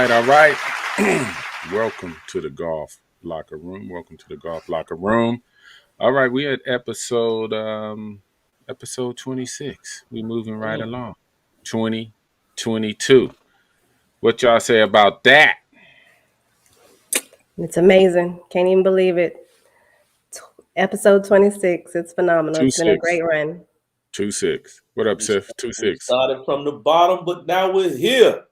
All right. Welcome to the Golf Locker Room. All right, we at episode 26. We moving right along. 2022. What y'all say about that? It's amazing. Can't even believe it. Episode 26. It's phenomenal. It's been a great run. 2-6. What up, Sif? 2-6. We started from the bottom, but now we're here.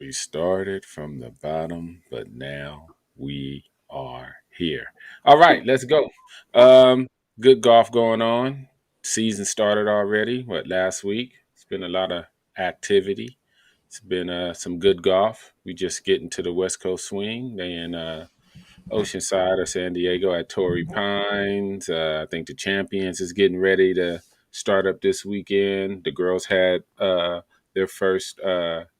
We started from the bottom, but now we are here. All right, let's go. Good golf going on. Season started already. Last week? It's been a lot of activity. It's been some good golf. We just getting to the West Coast swing. They in Oceanside or San Diego at Torrey Pines. I think the Champions is getting ready to start up this weekend. The girls had their first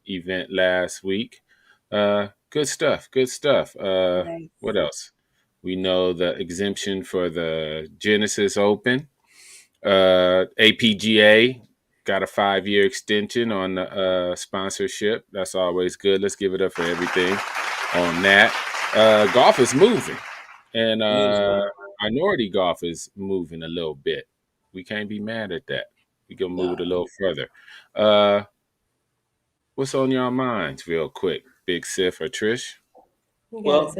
event last week. Good stuff. Nice. What else? We know the exemption for the Genesis Open. APGA got a 5-year extension on the sponsorship. That's always good. Let's give it up for everything on that. Golf is moving, and minority golf is moving a little bit. We can't be mad at that. We can move it a little further. What's on your minds real quick, Big Sif or Trish? Well,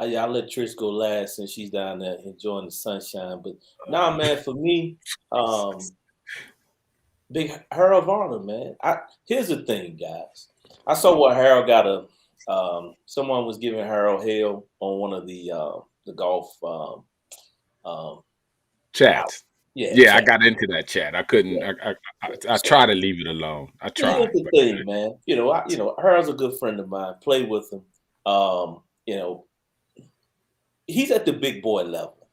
I'll let Trish go last since she's down there enjoying the sunshine. But man, for me, Big Harold Varner, man. Here's the thing, guys. I saw what Harold got someone was giving Harold hell on one of the golf chats. Yeah, I got into that chat. I couldn't. I try to leave it alone. I try. Here's the thing, man. Harold's a good friend of mine. Play with him. He's at the big boy level,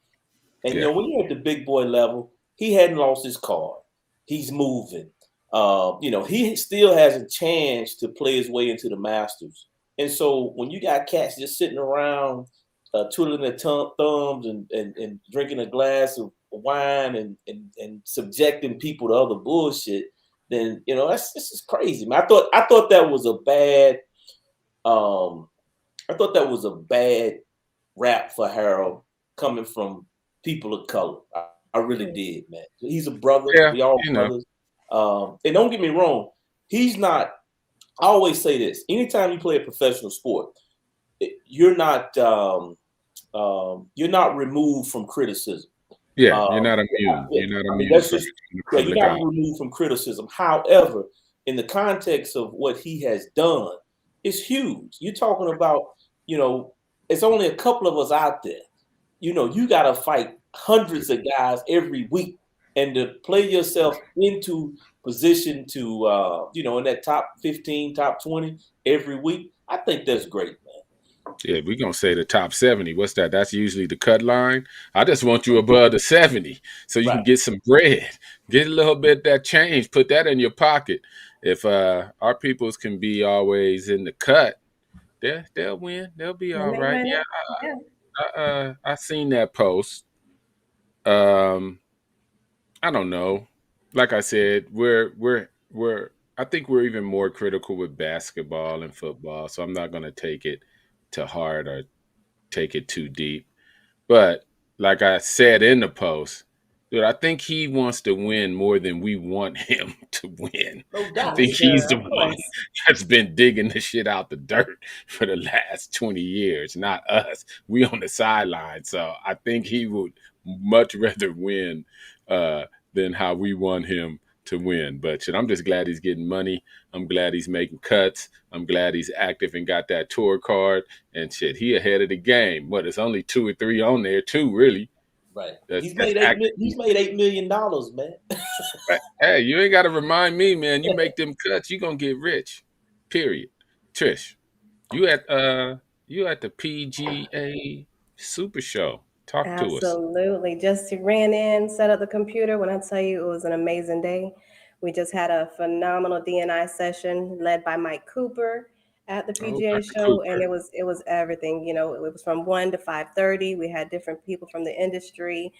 and when you're at the big boy level, he hadn't lost his card. He's moving. He still has a chance to play his way into the Masters. And so when you got cats just sitting around twiddling their thumbs and drinking a glass of wine and subjecting people to other bullshit, then this is crazy, man. I thought that was a bad rap for Harold coming from people of color. I really did, man. He's a brother. Yeah, we all brothers. And don't get me wrong, he's not. I always say this: anytime you play a professional sport, you're not removed from criticism. Yeah, you're not immune. You're not immune. You're not removed from criticism. However, in the context of what he has done, it's huge. You're talking about, it's only a couple of us out there. You got to fight hundreds of guys every week, and to play yourself into position to, in that top 15, top 20 every week, I think that's great, man. Yeah, we're going to say the top 70. What's that? That's usually the cut line. I just want you above the 70 so you can get some bread, get a little bit of that change, put that in your pocket. If our peoples can be always in the cut, they'll win. They'll be all right. Yeah, I seen that post. I don't know. Like I said, I think we're even more critical with basketball and football, so I'm not going to take it to heart or take it too deep. But like I said in the post, dude, I think he wants to win more than we want him to win. I think he's the one that's been digging the shit out the dirt for the last 20 years, not us. We on the sideline. So I think he would much rather win than how we want him to win. But shit, I'm just glad he's getting money. I'm glad he's making cuts. I'm glad he's active and got that tour card. And shit, he ahead of the game. But it's only 2 or 3 on there, 2 really. Right. He's made $8 million, man. Hey, you ain't got to remind me, man. You make them cuts, you gonna get rich. Period. Trish, you at the PGA Super Show. Talk to us. Absolutely. Just ran in, set up the computer. When I tell you it was an amazing day, we just had a phenomenal D&I session led by Mike Cooper at the PGA show, and it was everything. You know, it was from 1 to 5:30. We had different people from the industry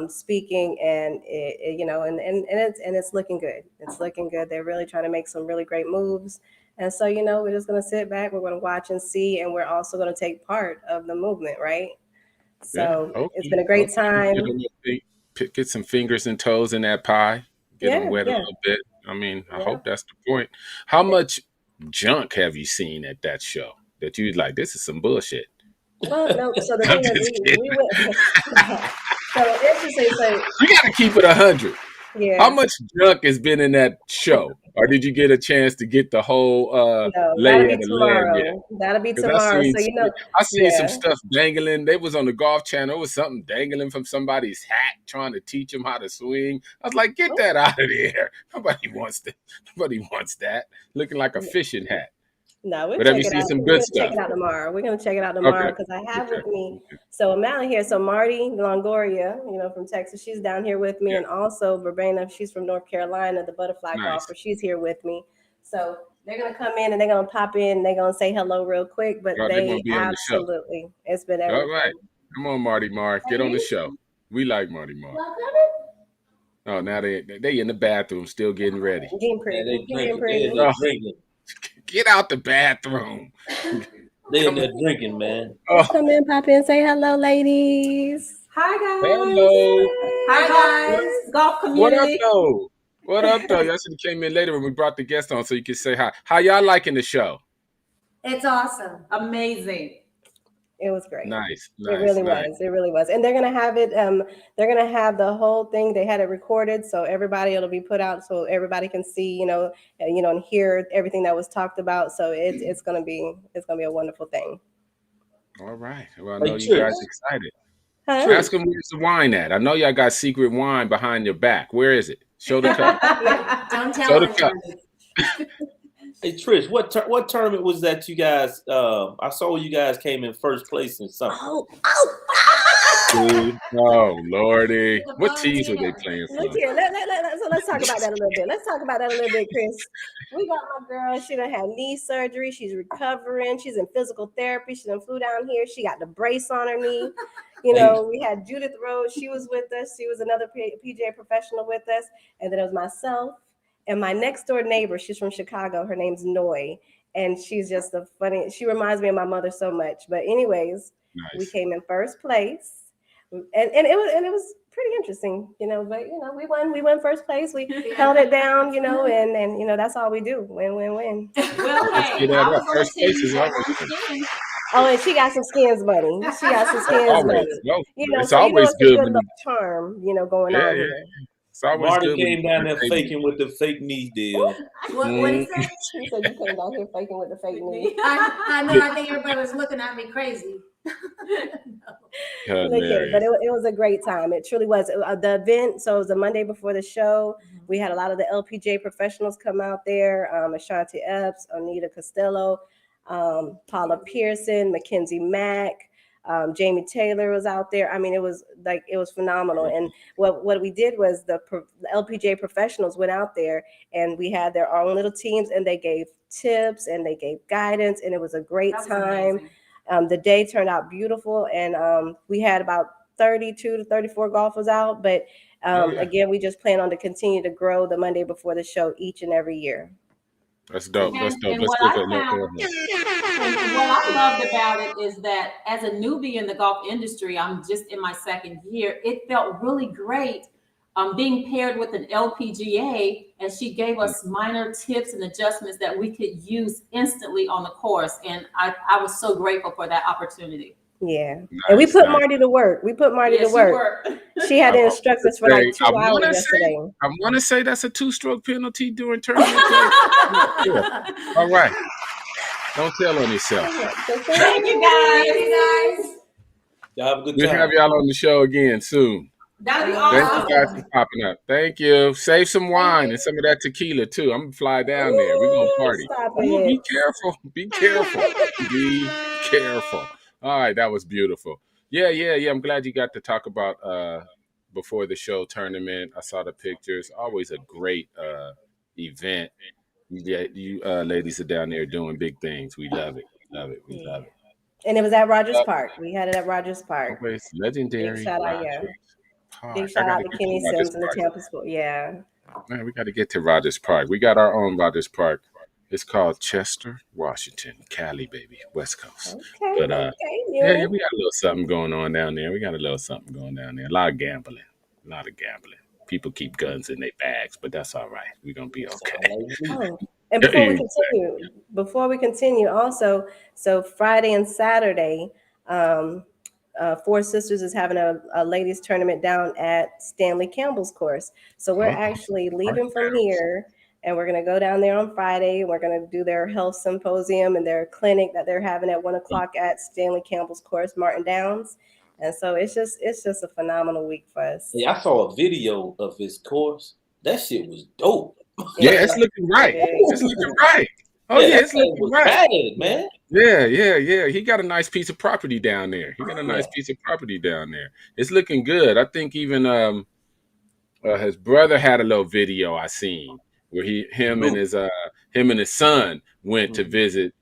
speaking, and it's looking good. It's looking good. They're really trying to make some really great moves. And so, we're just going to sit back. We're going to watch and see, and we're also going to take part of the movement, right? So it's been a great time. Get some fingers and toes in that pie. Get them wet a little bit. I mean, I hope that's the point. How much junk have you seen at that show that you like? This is some bullshit. Well, no. So the thing is, we went. So interesting. So you got to keep it 100. Yeah. How much junk has been in that show? Or did you get a chance to get the whole lay of the land yet? That'll be tomorrow. I seen some stuff dangling. They was on the Golf Channel. It was something dangling from somebody's hat trying to teach them how to swing. I was like, get that out of there. Nobody wants that. Nobody wants that. Looking like a fishing hat. No, we're check it out. Some good stuff. Check it out tomorrow. We're gonna check it out tomorrow because I have with me. So Amanda here. So Marty Longoria, from Texas, she's down here with me, and also Verbena, she's from North Carolina, the butterfly golfer. She's here with me. So they're gonna come in and they're gonna pop in. And they're gonna say hello real quick, but they absolutely. It's been everything. All right, come on, Marty Mark, get on the show. We like Marty Mark. Oh, now they in the bathroom still getting ready. Getting pretty. Drinking. Get out the bathroom. They in there drinking, man. Let's come in, pop in, say hello, ladies. Hi, guys. Hello. Hi, guys. Golf community. What up, though? Y'all should have came in later when we brought the guest on so you could say hi. How y'all liking the show? It's awesome. Amazing. It was great. Nice. It really was. It really was. And they're gonna have it. They're gonna have the whole thing. They had it recorded, so it'll be put out so everybody can see, and hear everything that was talked about. So it's gonna be a wonderful thing. All right. Well, I know you guys excited. Huh? Ask them where's the wine at. I know y'all got secret wine behind your back. Where is it? Show the cup. Don't tell them. Hey Trish, what tournament was that you guys? I saw you guys came in first place in something. Oh Lordy! What teams were they playing for? Look here, so let's talk about that a little bit. Chris. We got my girl. She done had knee surgery. She's recovering. She's in physical therapy. She done flew down here. She got the brace on her knee. We had Judith Rose. She was with us. She was another PGA professional with us, and then it was myself. And my next door neighbor, she's from Chicago. Her name's Noy. And she's just she reminds me of my mother so much. But anyways, We came in first place. And it was pretty interesting, but we won first place. We held it down, and that's all we do. Win. Well, hey, first place is and she got some skins money. It's always good when charm, going on here. Marty came down there faking with the fake knee deal. What is that? He said you came down here faking with the fake knee. I know. I think everybody was looking at me crazy. But it was a great time. It truly was. The event, so it was the Monday before the show. We had a lot of the LPGA professionals come out there. Ashanti Epps, Anita Costello, Paula Pearson, Mackenzie Mack. Jamie Taylor was out there. I mean, it was phenomenal. And what we did was the LPGA professionals went out there and we had their own little teams and they gave tips and they gave guidance and it was a great time. The day turned out beautiful and we had about 32 to 34 golfers out. But again, we just plan on to continue to grow the Monday before the show each and every year. That's dope. That's dope. And Let's what give I it. found, and what I loved about it is that as a newbie in the golf industry, I'm just in my second year. It felt really great being paired with an LPGA, and she gave us minor tips and adjustments that we could use instantly on the course. And I was so grateful for that opportunity. Yeah. Nice, And we put nice. Marty to work. We put Marty to Yes, you work. were. She had to instruct us for like 2 I hours wanna yesterday. I want to say that's a 2-stroke penalty during tournament play. Yeah. All right. Don't tell on yourself. Thank you guys. Y'all have a good We'll have time. y'all on the show again soon. That'd be Thank you guys awesome. for popping up. Thank you. Save some wine and some of that tequila too. I'm gonna fly down there. We're gonna party. Stop Ooh, it. be careful. Be careful. Be careful. All right, that was beautiful. Yeah. I'm glad you got to talk about before the show tournament. I saw the pictures. Always a great event. Yeah, you ladies are down there doing big things. We love it. Love it. We love it. And it was at Rogers Park. We had it at Rogers Park. Always Big legendary shout out, Rogers yeah. Park. Big I shout gotta out to get to Kenny Rogers Sims and the Park. Tampa School. Yeah. Man, we got to get to Rogers Park. We got our own Rogers Park. It's called Chester, Washington, Cali, baby, West Coast. Okay. But Okay. yeah, we got a little something going on down there. We got a little something going down there. A lot of gambling. People keep guns in their bags, but that's all right. We're gonna be okay. Oh, and before we continue, also, so Friday and Saturday, Four Sisters is having a ladies tournament down at Stanley Campbell's course. So we're actually leaving from here, and we're going to go down there on Friday. We're going to do their health symposium and their clinic that they're having at 1:00 at Stanley Campbell's course, Martin Downs. And so it's just a phenomenal week for us. Yeah, I saw a video of his course. That shit was dope. Yeah, it's looking right. It's looking right. Oh yeah, it's looking right. Bad, man. Yeah. He got a nice piece of property down there. It's looking good. I think even his brother had a little video I seen where him and his son went to visit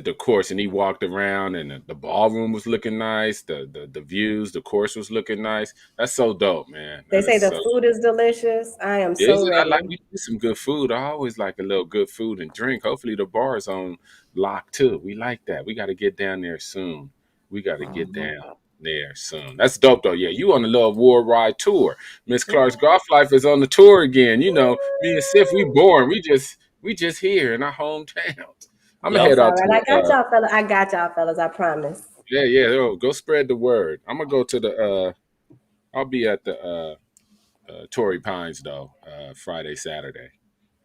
the course, and he walked around, and the ballroom was looking nice. The views, the course was looking nice. That's so dope, man. They say the food is delicious. I am so ready. I like we do some good food. I always like a little good food and drink. Hopefully the bar is on lock too. We like that. We got to get down there soon. That's dope though. Yeah, you on a little worldwide tour. Miss Clark's Golf Life is on the tour again. You know, me and Sif, we born. We just here in our hometowns. I'm gonna head out to. I got y'all fellas. I promise. Yeah. Go spread the word. I'm gonna go to the. I'll be at the Torrey Pines though. Friday, Saturday.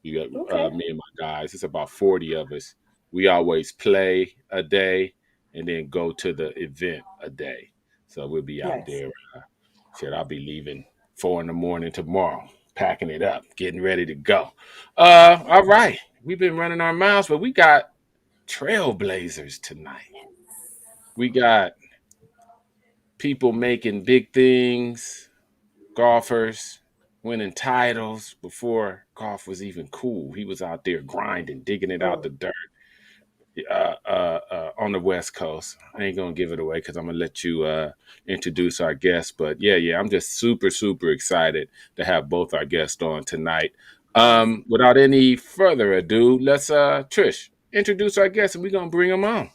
You got me and my guys. It's about 40 of us. We always play a day and then go to the event a day. So we'll be out there. I'll be leaving 4 a.m. tomorrow, packing it up, getting ready to go. All right. We've been running our mouths, but we got trailblazers tonight. We got people making big things, golfers winning titles before golf was even cool. He was out there grinding, digging it out the dirt on the West Coast. I ain't gonna give it away because I'm gonna let you introduce our guests. But yeah, I'm just super, super excited to have both our guests on tonight. Without any further ado, let's Trish introduce our guests, and we're gonna bring them on.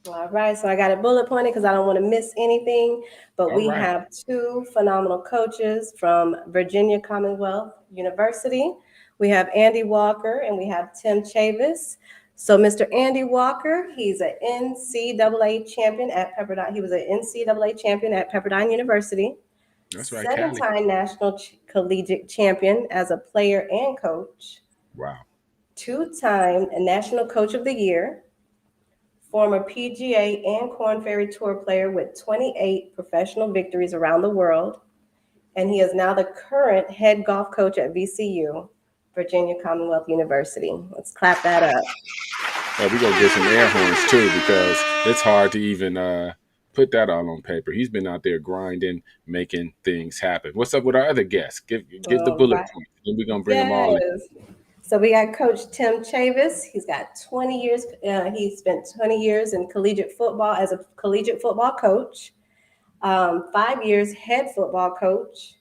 All right, so I got it bullet pointed because I don't want to miss anything. But we have 2 phenomenal coaches from Virginia Commonwealth University. We have Andy Walker and we have Tim Chavis. So Mr. Andy Walker, he's an NCAA champion at Pepperdine. He was an NCAA champion at Pepperdine University. That's right, 7-time national collegiate champion as a player and coach. Wow. 2-time National Coach of the Year. Former PGA and Korn Ferry Tour player with 28 professional victories around the world. And he is now the current head golf coach at VCU, Virginia Commonwealth University. Let's clap that up. We're going to get some air horns too, because it's hard to even put that all on paper. He's been out there grinding, making things happen. What's up with our other guests? Give the bullet points. Then we're going to bring them all in. So we got Coach Tim Chavis. He's got 20 years. He spent 20 years in collegiate football as a collegiate football coach. 5 years head football coach.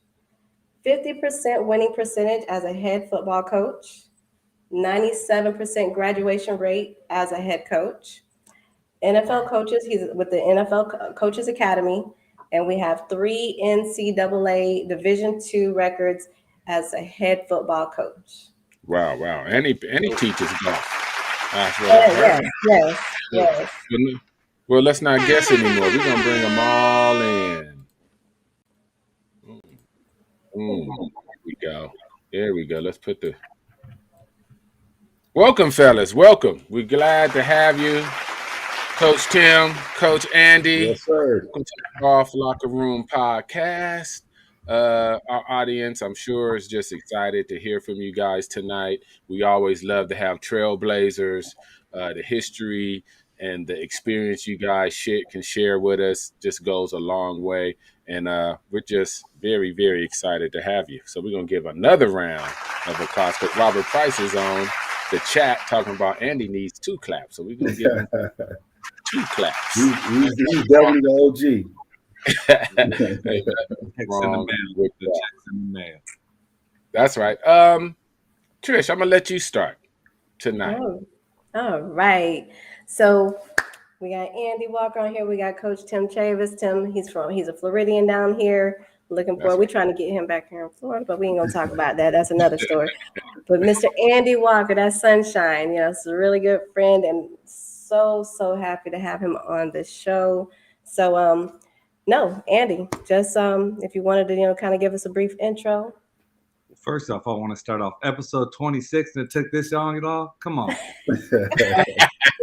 50% winning percentage as a head football coach. 97% graduation rate as a head coach. NFL coaches, he's with the NFL Coaches Academy, and we have 3 NCAA Division II records as a head football coach. Wow. And he teaches golf. That's what I Yes, heard. yes. Well, let's not guess anymore. We're gonna bring them all in. There we go. Let's put the welcome, fellas. Welcome. We're glad to have you, Coach Tim, Coach Andy. Yes, sir. Welcome to the Golf Locker Room podcast. Our audience, I'm sure, is just excited to hear from you guys tonight. We always love to have trailblazers, the history and the experience you guys can share with us just goes a long way. And we're just very, very excited to have you. So we're going to give another round of applause because Robert Price is on the chat talking about Andy needs 2 claps. So we're going to give him 2 claps. He's definitely the OG. Wrong with that. That's right. Trish, I'm going to let you start tonight. Oh, all right. So we got Andy Walker on here. We got Coach Tim Chavis. Tim, he's a Floridian down here. Looking forward. We're trying to get him back here in Florida, but we ain't gonna talk about that. That's another story. But Mr. Andy Walker, that's sunshine. It's a really good friend, and so happy to have him on the show. So no, Andy, just if you wanted to, kind of give us a brief intro. First off, I want to start off episode 26 and it took this long at all. Come on.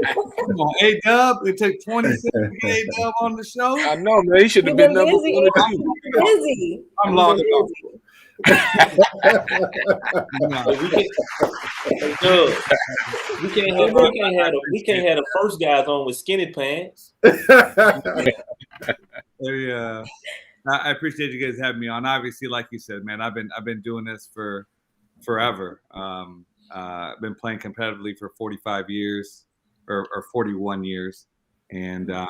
Come on, A-Dub. It took 26 to get A-Dub on the show. I know, man. He should have been number 1 or 2. Busy. I'm logged off. We can't have the first guys on with skinny pants. Yeah. I appreciate you guys having me on. Obviously, like you said, man, I've been doing this for forever. I've been playing competitively for 45 years or 41 years, and this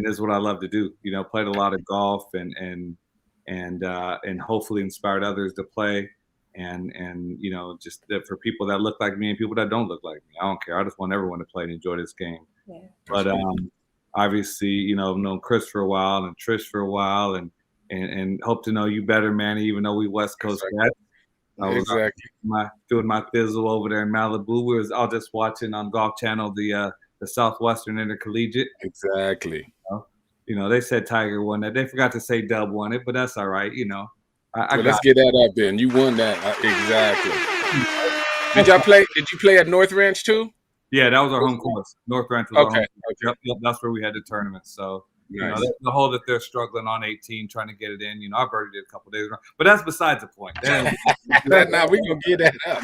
is what I love to do. Played a lot of golf and hopefully inspired others to play, and just for people that look like me and people that don't look like me. I don't care. I just want everyone to play and enjoy this game. Yeah. But obviously, I've known Chris for a while and Trish for a while, and hope to know you better, Manny, even though we West Coast guys. Exactly. Doing my thizzle over there in Malibu. We was all just watching on Golf Channel the Southwestern Intercollegiate. Exactly. They said Tiger won that. They forgot to say Dub won it, but that's all right. Let's get that up then. You won that exactly. Did you play at North Ranch too? Yeah, that was our home course. North Ranch was our home course. Yep, that's where we had the tournament. So, nice. The hole that they're struggling on 18, trying to get it in. I birdied it a couple days ago. But that's besides the point. Now we're going to get that up.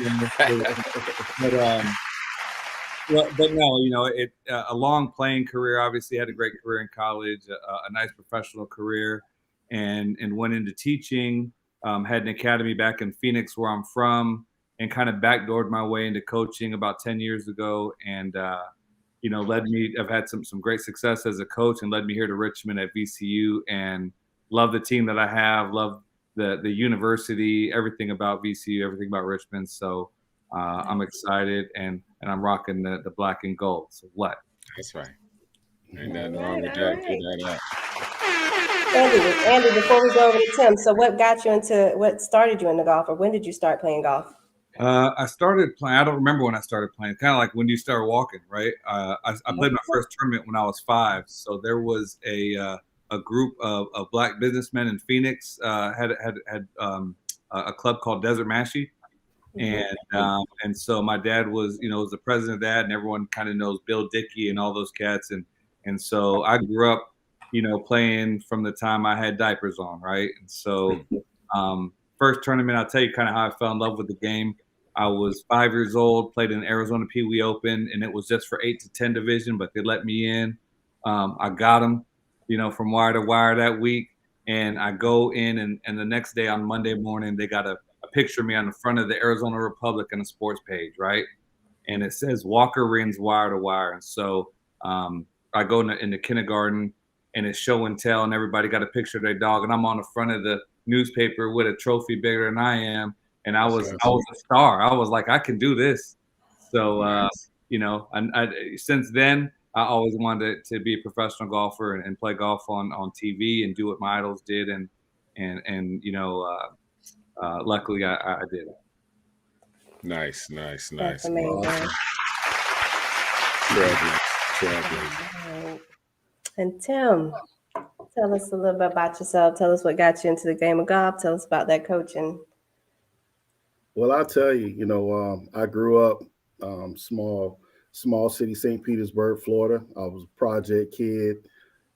But no, a long playing career. Obviously, had a great career in college, a nice professional career, and went into teaching. Had an academy back in Phoenix, where I'm from, and kind of backdoored my way into coaching about 10 years ago. And, led me, I've had some great success as a coach and led me here to Richmond at VCU, and love the team that I have, love the university, everything about VCU, everything about Richmond. So I'm excited, and I'm rocking the black and gold. So what? That's right. Ain't nothing wrong with that. Get that up. Andy, before we go over to Tim, so what started you in the golf, or when did you start playing golf? I started playing. I don't remember when I started playing. Kind of like when you start walking, right? I played my first tournament when I was 5. So there was a group of black businessmen in Phoenix had a club called Desert Mashie, and so my dad was the president of that, and everyone kind of knows Bill Dickey and all those cats, and so I grew up playing from the time I had diapers on, right? And so first tournament, I'll tell you kind of how I fell in love with the game. I was 5 years old, played in Arizona Pee Wee Open, and it was just for 8 to 10 division, but they let me in. I got them, from wire to wire that week, and I go in, and the next day on Monday morning, they got a picture of me on the front of the Arizona Republic on a sports page, right? And it says Walker wins wire to wire. And so I go in the kindergarten, and it's show and tell, and everybody got a picture of their dog, and I'm on the front of the newspaper with a trophy bigger than I am. and I was a star. I was like, I can do this. So you know, and since then, I always wanted to be a professional golfer and play golf on TV and do what my idols did, and you know, luckily I did it. Nice. That's amazing. Awesome. Trailblazer. And Tim, tell us a little bit about yourself. Tell us what got you into the game of golf. Tell us about that coaching. Well, I'll tell you, you know, I grew up small city, St. Petersburg, Florida. I was a project kid.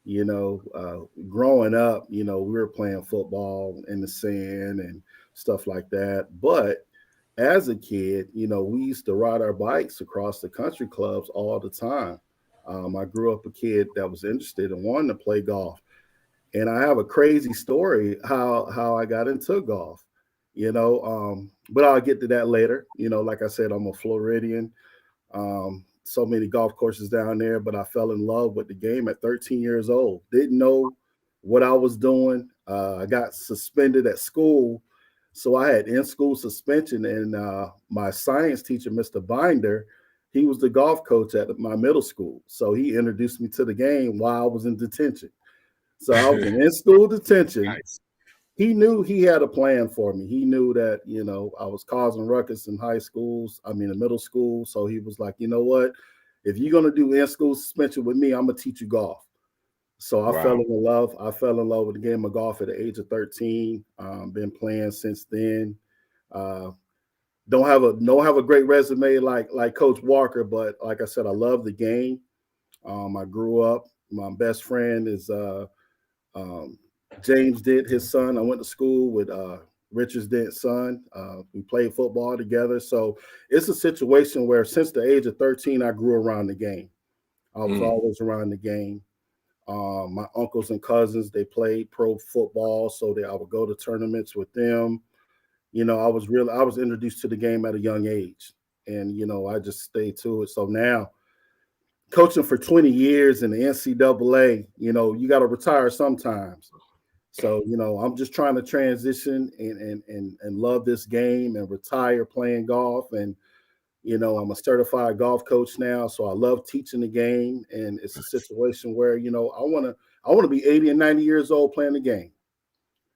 You know, growing up, you know, we were playing football in the sand and stuff like that. But as a kid, you know, we used to ride our bikes across the country clubs all the time. I grew up a kid that was interested and wanted to play golf. And I have a crazy story how I got into golf, you know, but I'll get to that later. You know, like I said, I'm a Floridian. So many golf courses down there, but I fell in love with the game at 13 years old. Didn't know what I was doing. I got suspended at school. So I had in-school suspension, and my science teacher, Mr. Binder, he was the golf coach at my middle school. So he introduced me to the game while I was in detention. So I was in school detention. Nice. He knew he had a plan for me. He knew that, you know, I was causing ruckus in in middle school. So he was like, you know what? If you're going to do in-school suspension with me, I'm going to teach you golf. So I fell in love. I fell in love with the game of golf at the age of 13. Been playing since then. Don't have a great resume like Coach Walker, but like I said, I love the game. I grew up. My best friend is James Dent, his son. I went to school with Richard Dent's son. We played football together. So it's a situation where since the age of 13, I grew around the game. I was always around the game. My uncles and cousins, they played pro football, so I would go to tournaments with them. You know, I was introduced to the game at a young age, and, you know, I just stayed to it. So now coaching for 20 years in the NCAA, you know, you got to retire sometimes. So, you know, I'm just trying to transition and love this game and retire playing golf. And, you know, I'm a certified golf coach now, so I love teaching the game. And it's a situation where, you know, I want to be 80 and 90 years old playing the game.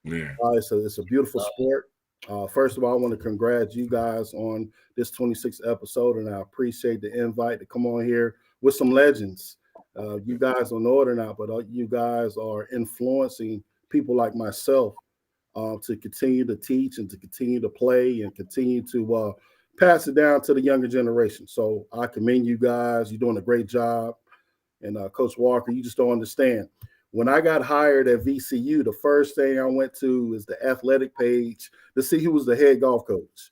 Yeah. It's a beautiful sport. First of all, I want to congratulate you guys on this 26th episode, and I appreciate the invite to come on here with some legends. You guys don't know it or not, but you guys are influencing people like myself to continue to teach and to continue to play and continue to pass it down to the younger generation. So I commend you guys. You're doing a great job. And Coach Walker, you just don't understand. When I got hired at VCU, the first thing I went to is the athletic page to see who was the head golf coach.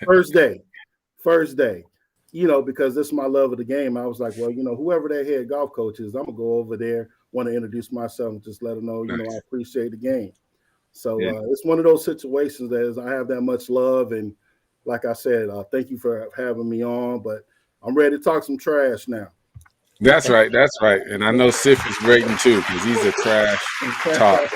First day, you know, because this is my love of the game. I was like, well, you know, whoever that head golf coach is, I'm going to go over there, want to introduce myself and just let them know, you know, I appreciate the game. So it's one of those situations that is, I have that much love. And like I said, thank you for having me on, but I'm ready to talk some trash now. That's right. And I know Sif is rating too, because he's a trash talker.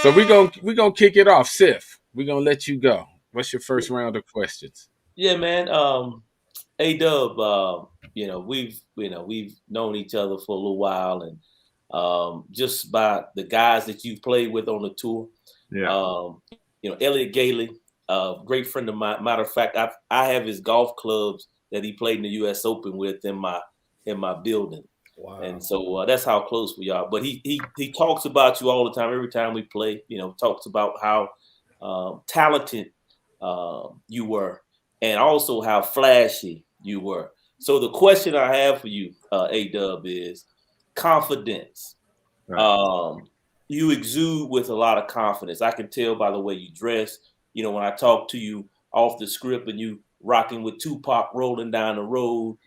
So we're gonna kick it off. Sif, we're gonna let you go. What's your first round of questions? Yeah, man. A-Dub, you know, we've known each other for a little while, and just by the guys that you've played with on the tour. Yeah. You know, Elliot Gailey, great friend of mine. Matter of fact, I have his golf clubs that he played in the U.S. Open with in my building. Wow. And so that's how close we are. But he talks about you all the time. Every time we play, you know, talks about how talented you were, and also how flashy you were. So the question I have for you, A-Dub, is confidence. Right. You exude with a lot of confidence. I can tell by the way you dress. You know, when I talk to you off the script and you rocking with Tupac rolling down the road,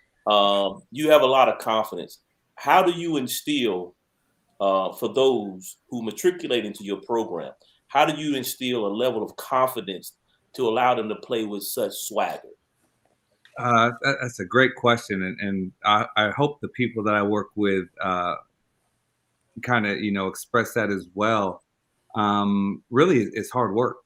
you have a lot of confidence. How do you instill for those who matriculate into your program? How do you instill a level of confidence to allow them to play with such swagger? That's a great question, and I hope the people that I work with kind of, you know, express that as well. Really, it's hard work.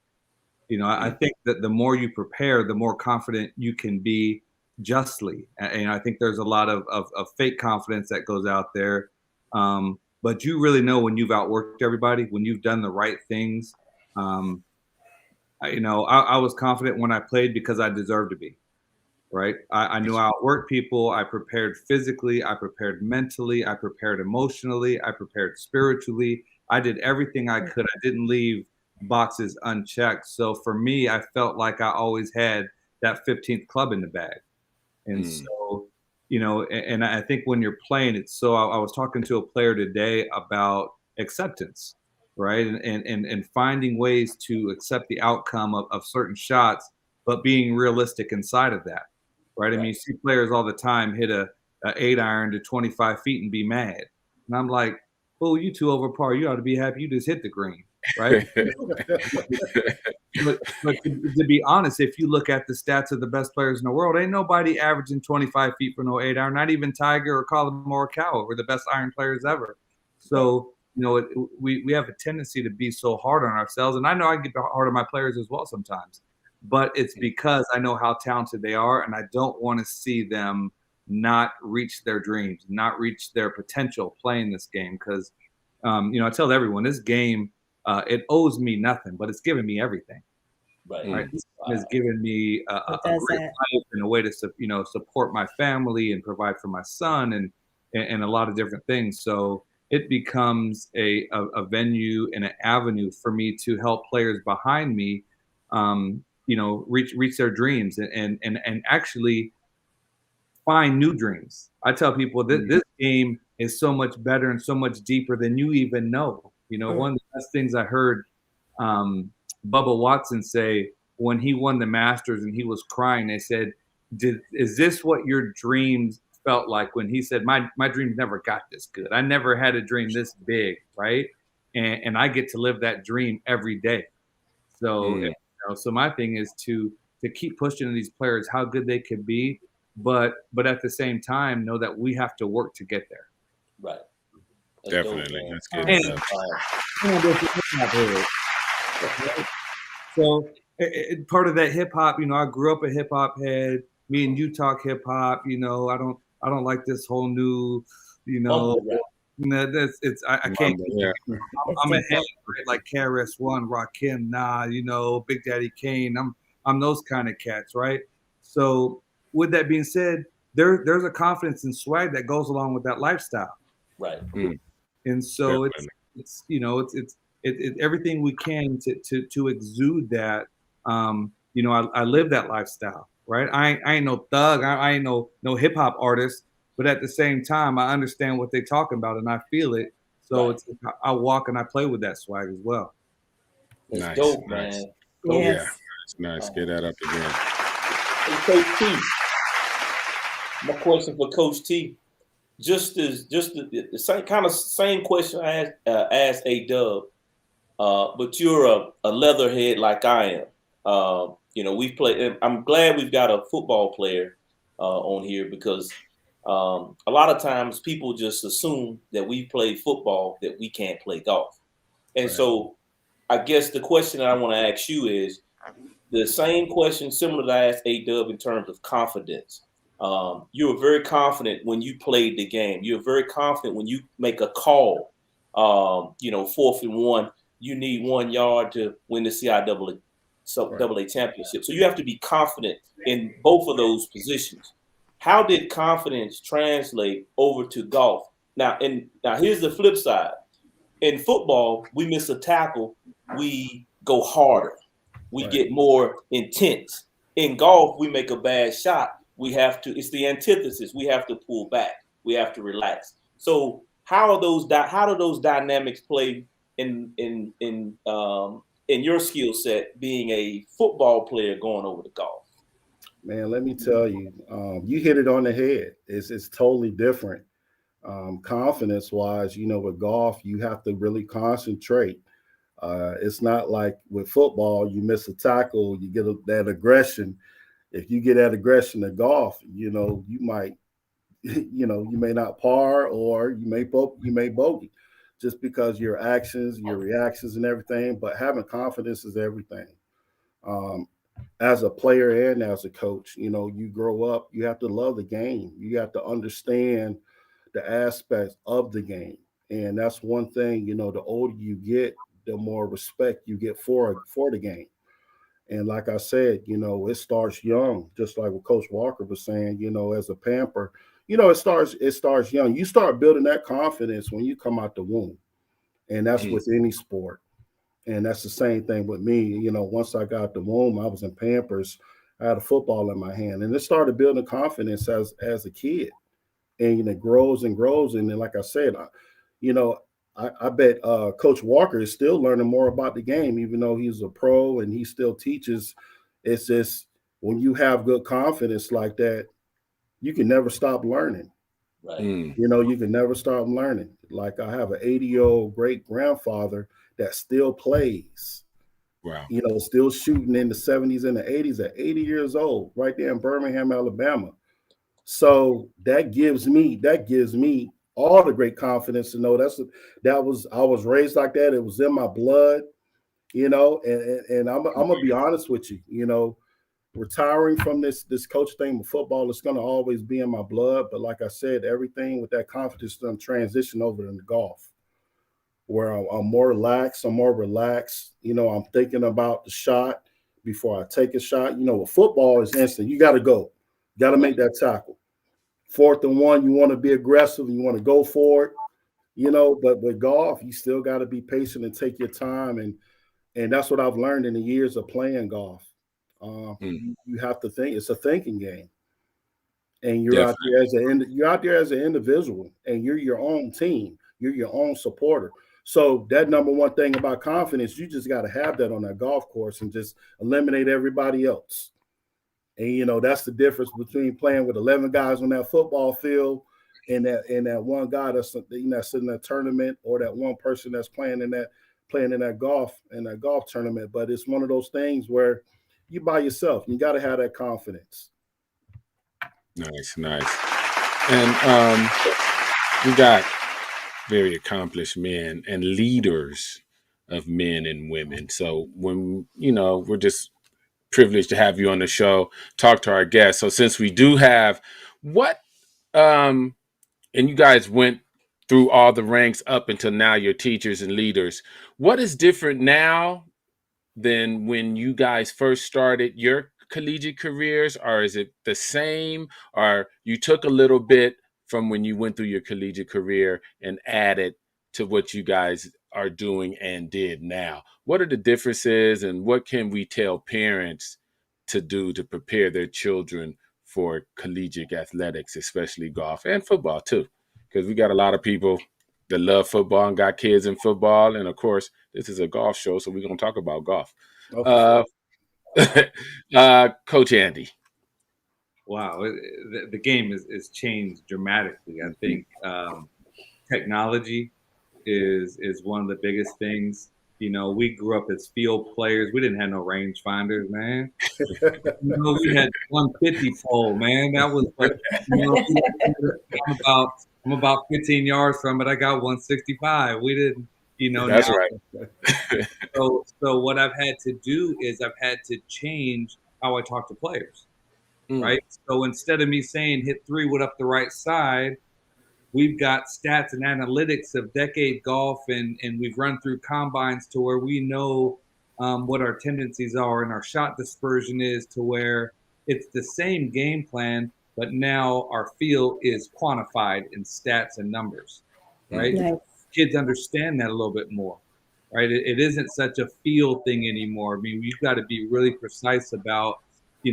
I think that the more you prepare, the more confident you can be justly. And I think there's a lot of fake confidence that goes out there. But you really know when you've outworked everybody, when you've done the right things. I was confident when I played because I deserved to be. Right. I knew I outworked people. I prepared physically. I prepared mentally. I prepared emotionally. I prepared spiritually. I did everything I could. I didn't leave boxes unchecked. So for me, I felt like I always had that 15th club in the bag. And so, and I think when you're playing it, so I was talking to a player today about acceptance, right? And finding ways to accept the outcome of certain shots, but being realistic inside of that. Right. I mean, you see players all the time hit a 8-iron to 25 feet and be mad. And I'm like, oh, you two over par. You ought to be happy you just hit the green. Right. but to be honest, if you look at the stats of the best players in the world, ain't nobody averaging 25 feet for no 8-iron, not even Tiger or Colin Morikawa were the best iron players ever. So, we have a tendency to be so hard on ourselves. And I know I get hard on my players as well sometimes. But it's because I know how talented they are, and I don't want to see them not reach their dreams, not reach their potential playing this game. Because, I tell everyone, this game, it owes me nothing, but it's given me everything. Right? This game has given me a great life and a way to, support my family and provide for my son and a lot of different things. So it becomes a venue and an avenue for me to help players behind me reach their dreams and actually find new dreams. I tell people that this game is so much better and so much deeper than you even know. One of the best things I heard Bubba Watson say when he won the Masters and he was crying, they said, is this what your dreams felt like? When he said, my dreams never got this good. I never had a dream this big, right? And I get to live that dream every day. So so my thing is to keep pushing these players how good they can be, but at the same time know that we have to work to get there. Right. Definitely. That's good. So part of that hip hop, I grew up a hip hop head. Me and you talk hip hop. I don't like this whole new, I can't. I'm a head, right? Like KRS-One, Rakim, Big Daddy Kane. I'm those kind of cats, right? So with that being said, there's a confidence and swag that goes along with that lifestyle, right? And so it's everything we can to exude that. I live that lifestyle, right? I ain't no thug. I ain't no hip hop artist. But at the same time, I understand what they're talking about and I feel it. So I walk and I play with that swag as well. It's nice, dope, nice. man. Yeah, it's nice. Get that up again. Hey, Coach T. My question for Coach T, just the same question I asked A-Dub, but you're a leatherhead like I am. We've played, and I'm glad we've got a football player on here because a lot of times people just assume that we play football, that we can't play golf. And so I guess the question that I want to ask you is the same question similar to I asked A-Dub in terms of confidence. You were very confident when you played the game. You're very confident when you make a call, 4th and 1, you need 1 yard to win the CIAA championship. So you have to be confident in both of those positions. How did confidence translate over to golf? Now here's the flip side. In football, we miss a tackle, we go harder. We get more intense. In golf, we make a bad shot. It's the antithesis. We have to pull back. We have to relax. So how do those dynamics play in your skill set being a football player going over to golf? Man, let me tell you, you hit it on the head. It's totally different. Confidence-wise, with golf, you have to really concentrate. It's not like with football, you miss a tackle, you get that aggression. If you get that aggression in golf, you might, you may not par or you may bogey just because your actions, your reactions and everything, but having confidence is everything. As a player and as a coach, you grow up, you have to love the game. You have to understand the aspects of the game. And that's one thing, the older you get, the more respect you get for the game. And like I said, it starts young, just like what Coach Walker was saying, as a pamper, it starts young. You start building that confidence when you come out the womb. And that's with any sport. And that's the same thing with me. Once I got the womb, I was in Pampers. I had a football in my hand, and it started building confidence as a kid. And it grows and grows. And then, like I said, I bet Coach Walker is still learning more about the game, even though he's a pro and he still teaches. It's just when you have good confidence like that, you can never stop learning. Right. You can never stop learning. Like I have an 80-year-old great grandfather that still plays. Wow. Still shooting in the 70s and the 80s at 80 years old, right there in Birmingham, Alabama. So that gives me all the great confidence to know I was raised like that. It was in my blood, and I'm gonna be honest with you, retiring from this coach thing with football is gonna always be in my blood. But like I said, everything with that confidence done transition over into golf, where I'm more relaxed. I'm more relaxed. I'm thinking about the shot before I take a shot. With football is instant. You got to go. Got to make that tackle. 4th and 1, you want to be aggressive. You want to go for it. But with golf, you still got to be patient and take your time. And that's what I've learned in the years of playing golf. You have to think. It's a thinking game. And you're out there as an individual, and you're your own team. You're your own supporter. So that number one thing about confidence, you just got to have that on that golf course and just eliminate everybody else. And that's the difference between playing with 11 guys on that football field and that one guy that's sitting in that tournament, or that one person that's playing in that golf tournament. But it's one of those things where you by yourself. You got to have that confidence. Nice. And we got very accomplished men and leaders of men and women. So when, we're just privileged to have you on the show, talk to our guests. So since we do have and you guys went through all the ranks up until now, you're teachers and leaders. What is different now than when you guys first started your collegiate careers? Or is it the same, or you took a little bit from when you went through your collegiate career and added to what you guys are doing and did now? What are the differences, and what can we tell parents to do to prepare their children for collegiate athletics, especially golf and football too? Because we got a lot of people that love football and got kids in football. And of course, this is a golf show, so we're going to talk about golf. Coach Andy. Wow, the game is changed dramatically. I think technology is one of the biggest things. We grew up as field players. We didn't have no range finders, man. We had 150 pole, man. That was like, I'm about 15 yards from it. I got 165. We didn't, That's now, right. So what I've had to do is I've had to change how I talk to players, right? So instead of me saying hit 3 wood up the right side, we've got stats and analytics of decade golf, and we've run through combines to where we know what our tendencies are and our shot dispersion is, to where it's the same game plan, but now our feel is quantified in stats and numbers, right? Nice. Kids understand that a little bit more, right? It isn't such a feel thing anymore. I mean, you've got to be really precise about,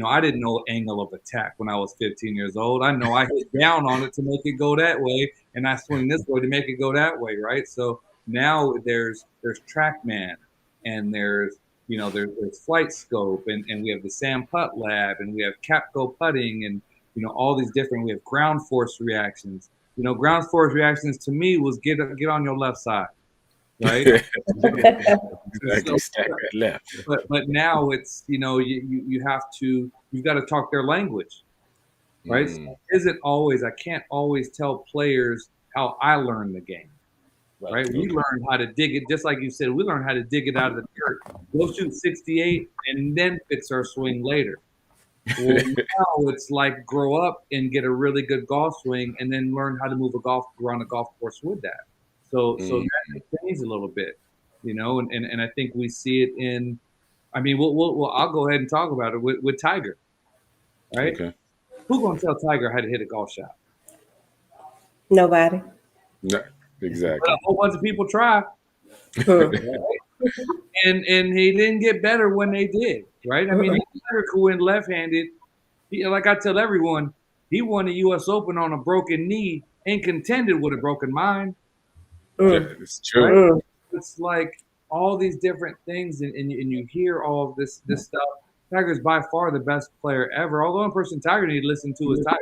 I didn't know angle of attack when I was 15 years old. I know I hit down on it to make it go that way, and I swing this way to make it go that way, right? So now there's TrackMan, and there's Flight Scope, and we have the Sam Putt Lab, and we have Capco Putting, and all these different. We have ground force reactions. Ground force reactions to me was get on your left side, right? Exactly, stack that left. But now it's you've got to talk their language, right? So I can't always tell players how I learn the game, right? We learned how to dig it, just like you said. We learned how to dig it out of the dirt. Go shoot 68 and then fix our swing later. Well, now it's like grow up and get a really good golf swing, and then learn how to move around a golf course with that. So that changed a little bit, and I think we see it in. I mean, I'll go ahead and talk about it with Tiger, right? Okay. Who's gonna tell Tiger how to hit a golf shot? Nobody. No, exactly. But a whole bunch of people try, and he didn't get better when they did, right? I mean, Tiger could win left-handed. Like I tell everyone, he won the U.S. Open on a broken knee and contended with a broken mind. Yeah, it's true. Right? It's like all these different things, and you hear all of this stuff. Tiger's by far the best player ever. Although one person Tiger need to listen to is Tiger.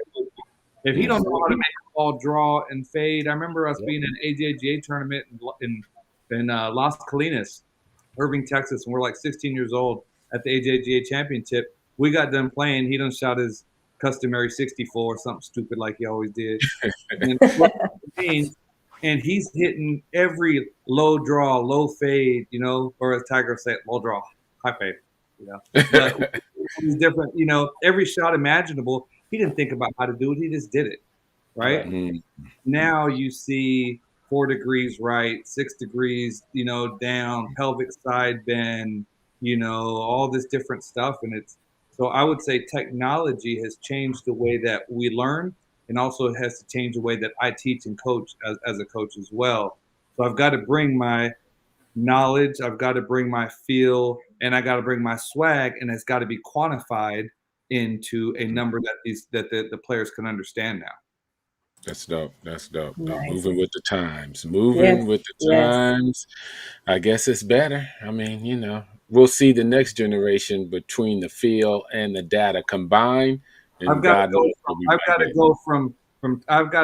If he don't know how to make a ball draw and fade, I remember us being in an AJGA tournament in Las Colinas, Irving, Texas, and we're like 16 years old at the AJGA championship. We got done playing. He done shot his customary 64 or something stupid like he always did. And he's hitting every low draw, low fade, or as Tiger said, low draw, high fade. But he's different, every shot imaginable. He didn't think about how to do it. He just did it, right? Mm-hmm. Now you see 4 degrees right, 6 degrees, down, pelvic side bend, all this different stuff. And so I would say technology has changed the way that we learn, and also it has to change the way that I teach and coach as a coach as well. So I've got to bring my knowledge, I've got to bring my feel, and I got to bring my swag, and it's got to be quantified into a number that the players can understand now. That's dope. Nice. Moving with the times. I guess it's better. I mean, we'll see the next generation between the feel and the data combined. I've got to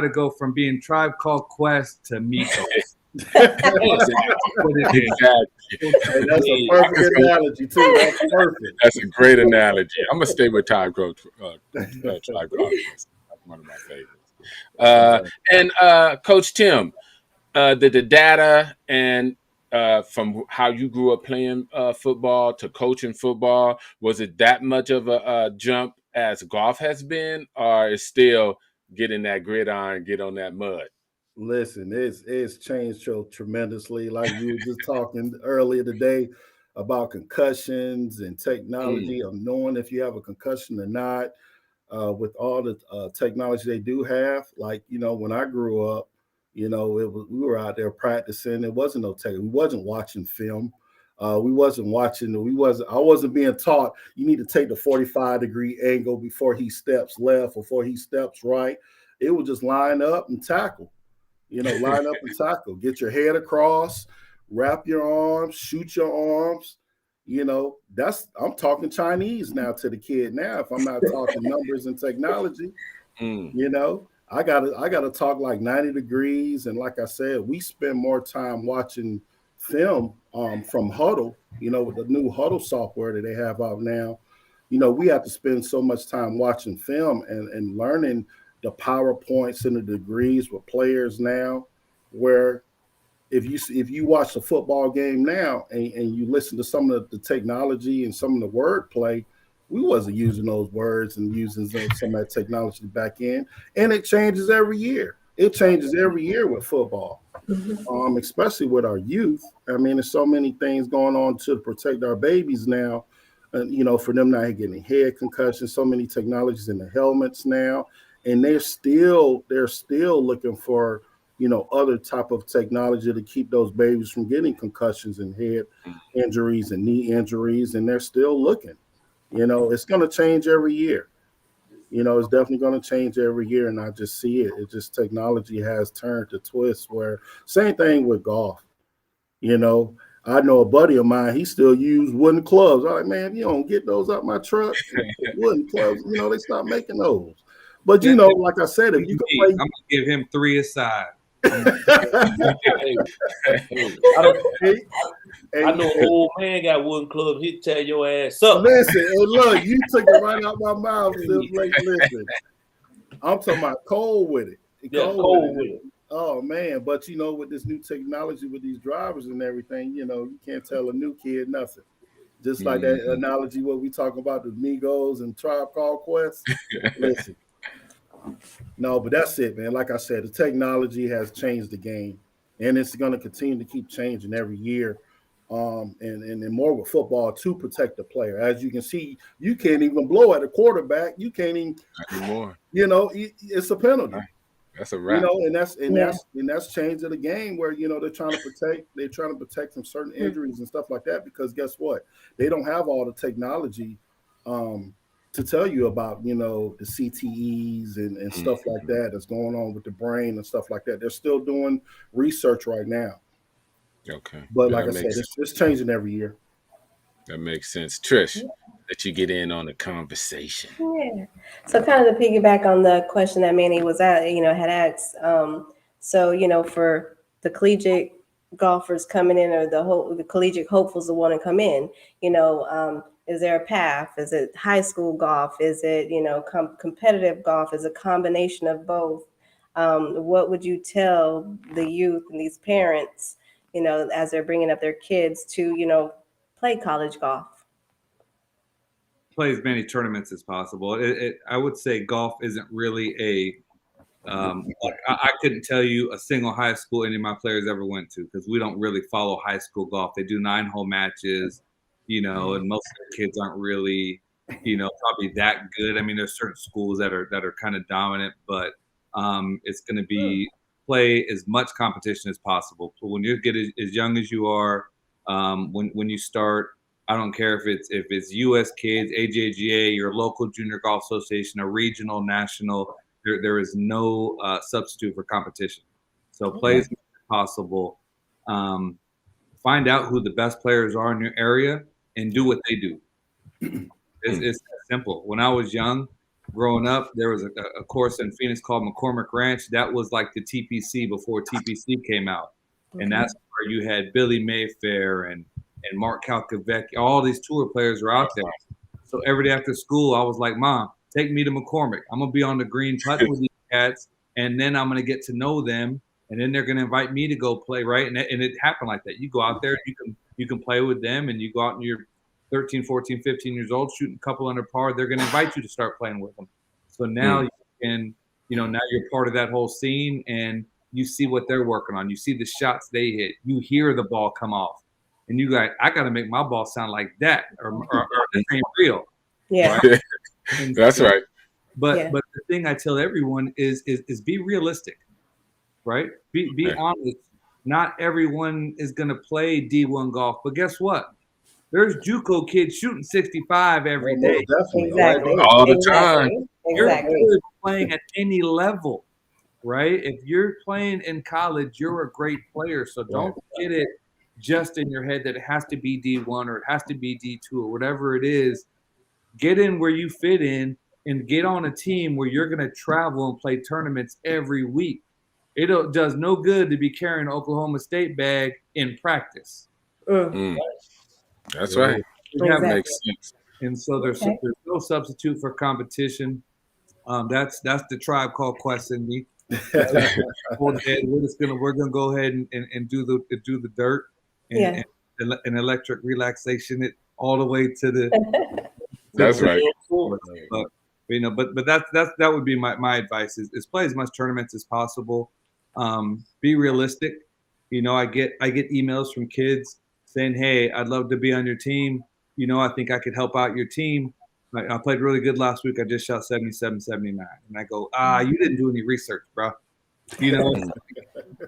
go from being Tribe Called Quest to Migos. Exactly. That's a perfect analogy too. That's perfect. That's a great analogy. I'm gonna stay with Tribe Called Quest. One of my favorites. And Coach Tim, the data and from how you grew up playing football to coaching football, was it that much of a jump as golf has been, or is still getting that gridiron, get on that mud? Listen, it's changed so tremendously. Like we were just talking earlier today about concussions and technology of knowing if you have a concussion or not. With all the technology they do have, like when I grew up, we were out there practicing. It wasn't no tech. We wasn't watching film. I wasn't being taught you need to take the 45-degree angle before he steps left or before he steps right. It was just line up and tackle. Line up and tackle. Get your head across, wrap your arms, shoot your arms. I'm talking Chinese now to the kid now. If I'm not talking numbers and technology, I gotta talk like 90 degrees. And like I said, we spend more time watching film from Huddle, with the new Huddle software that they have out now. We have to spend so much time watching film and learning the PowerPoints and the degrees with players now, where if you watch a football game now and you listen to some of the technology and some of the wordplay, we wasn't using those words and using some of that technology back in. And it changes every year. It changes every year with football, especially with our youth. I mean, there's so many things going on to protect our babies now, for them not getting head concussions, so many technologies in the helmets now. And they're still looking for, other type of technology to keep those babies from getting concussions and head injuries and knee injuries. And they're still looking, it's going to change every year. It's definitely going to change every year. And I just see it. It just technology has turned to twist where same thing with golf. I know a buddy of mine, he still used wooden clubs. I'm like, man, you don't get those out my truck. Wooden clubs, they stopped making those. But like I said, if you can play, I'm gonna give him 3 aside. I know an old man got wooden clubs. He'd tear your ass up. Listen, and look, you took it right out my mouth. Listen, I'm talking about cold with it. Cold with it. Oh man, but with this new technology with these drivers and everything, you can't tell a new kid nothing. Just like that Mhm. analogy what we talk about the Migos and Tribe Called Quest. Listen, no, but that's it, man. Like I said, the technology has changed the game, and it's going to continue to keep changing every year. And more with football to protect the player. As you can see, you can't even blow at a quarterback. You can't even, Not anymore. it's a penalty. Right. That's a wrap. And that's and Yeah. that's changing the game where they're trying to protect from certain injuries and stuff like that because guess what? They don't have all the technology to tell you about the CTEs and stuff like Mhm. that that's going on with the brain and stuff like that. They're still doing research right now, Okay. but Yeah, like that I said, makes it's changing every year. that makes sense. Trish, let you get in on the conversation. Yeah. So kind of to piggyback on the question that Manny was had asked. So for the collegiate golfers coming in, or the collegiate hopefuls that want to come in, is there a path? Is it high school golf? Is it competitive golf? Is it a combination of both? What would you tell the youth and these parents, as they're bringing up their kids to play college golf? Play as many tournaments as possible. I would say golf isn't really like I couldn't tell you a single high school any of my players ever went to because we don't really follow high school golf. They do 9-hole matches, and most of the kids aren't really, probably that good. I mean, there's certain schools that are kind of dominant, but it's going to be play as much competition as possible. So when you get as young as you are, when you start, I don't care if it's U.S. Kids, AJGA, your local junior golf association, a regional, national. There is no substitute for competition. So play as much as possible. Find out who the best players are in your area and do what they do. It's that simple. When I was young, growing up, there was a course in Phoenix called McCormick Ranch. That was like the TPC before TPC came out. And that's where you had Billy Mayfair and Mark Calcavecchi. All these tour players were out there. So every day after school, I was like, Mom, take me to McCormick. I'm going to be on the green putting with these cats, and then I'm going to get to know them, and then they're going to invite me to go play, right? And it happened like that. You go out there, you can play with them, and you go out and you're 13, 14, 15 years old, shooting a couple under par. They're going to invite you to start playing with them. So now you can, now you're part of that whole scene, and you see what they're working on. You see the shots they hit. You hear the ball come off. And you got, I got to make my ball sound like that, or this ain't real. Yeah. Right? That's right. But the thing I tell everyone is be realistic, right? Be honest. Not everyone is going to play D1 golf, but guess what? There's JUCO kids shooting 65 every day. Definitely. Exactly. All the time. You're Exactly. good playing at any level, right? If you're playing in college, you're a great player. So don't get it just in your head that it has to be D1 or it has to be D2 or whatever it is. Get in where you fit in and get on a team where you're going to travel and play tournaments every week. It does no good to be carrying an Oklahoma State bag in practice. That's right. That makes sense. And so there's no substitute for competition. That's the Tribe Called Quest in me. We're gonna go ahead and do the dirt and electric relaxation it all the way to the. That's right. But that would be my advice is play as much tournaments as possible. Be realistic. I get emails from kids saying, "Hey, I'd love to be on your team. I think I could help out your team. I played really good last week. I just shot 77, 79." And I go, you didn't do any research, bro.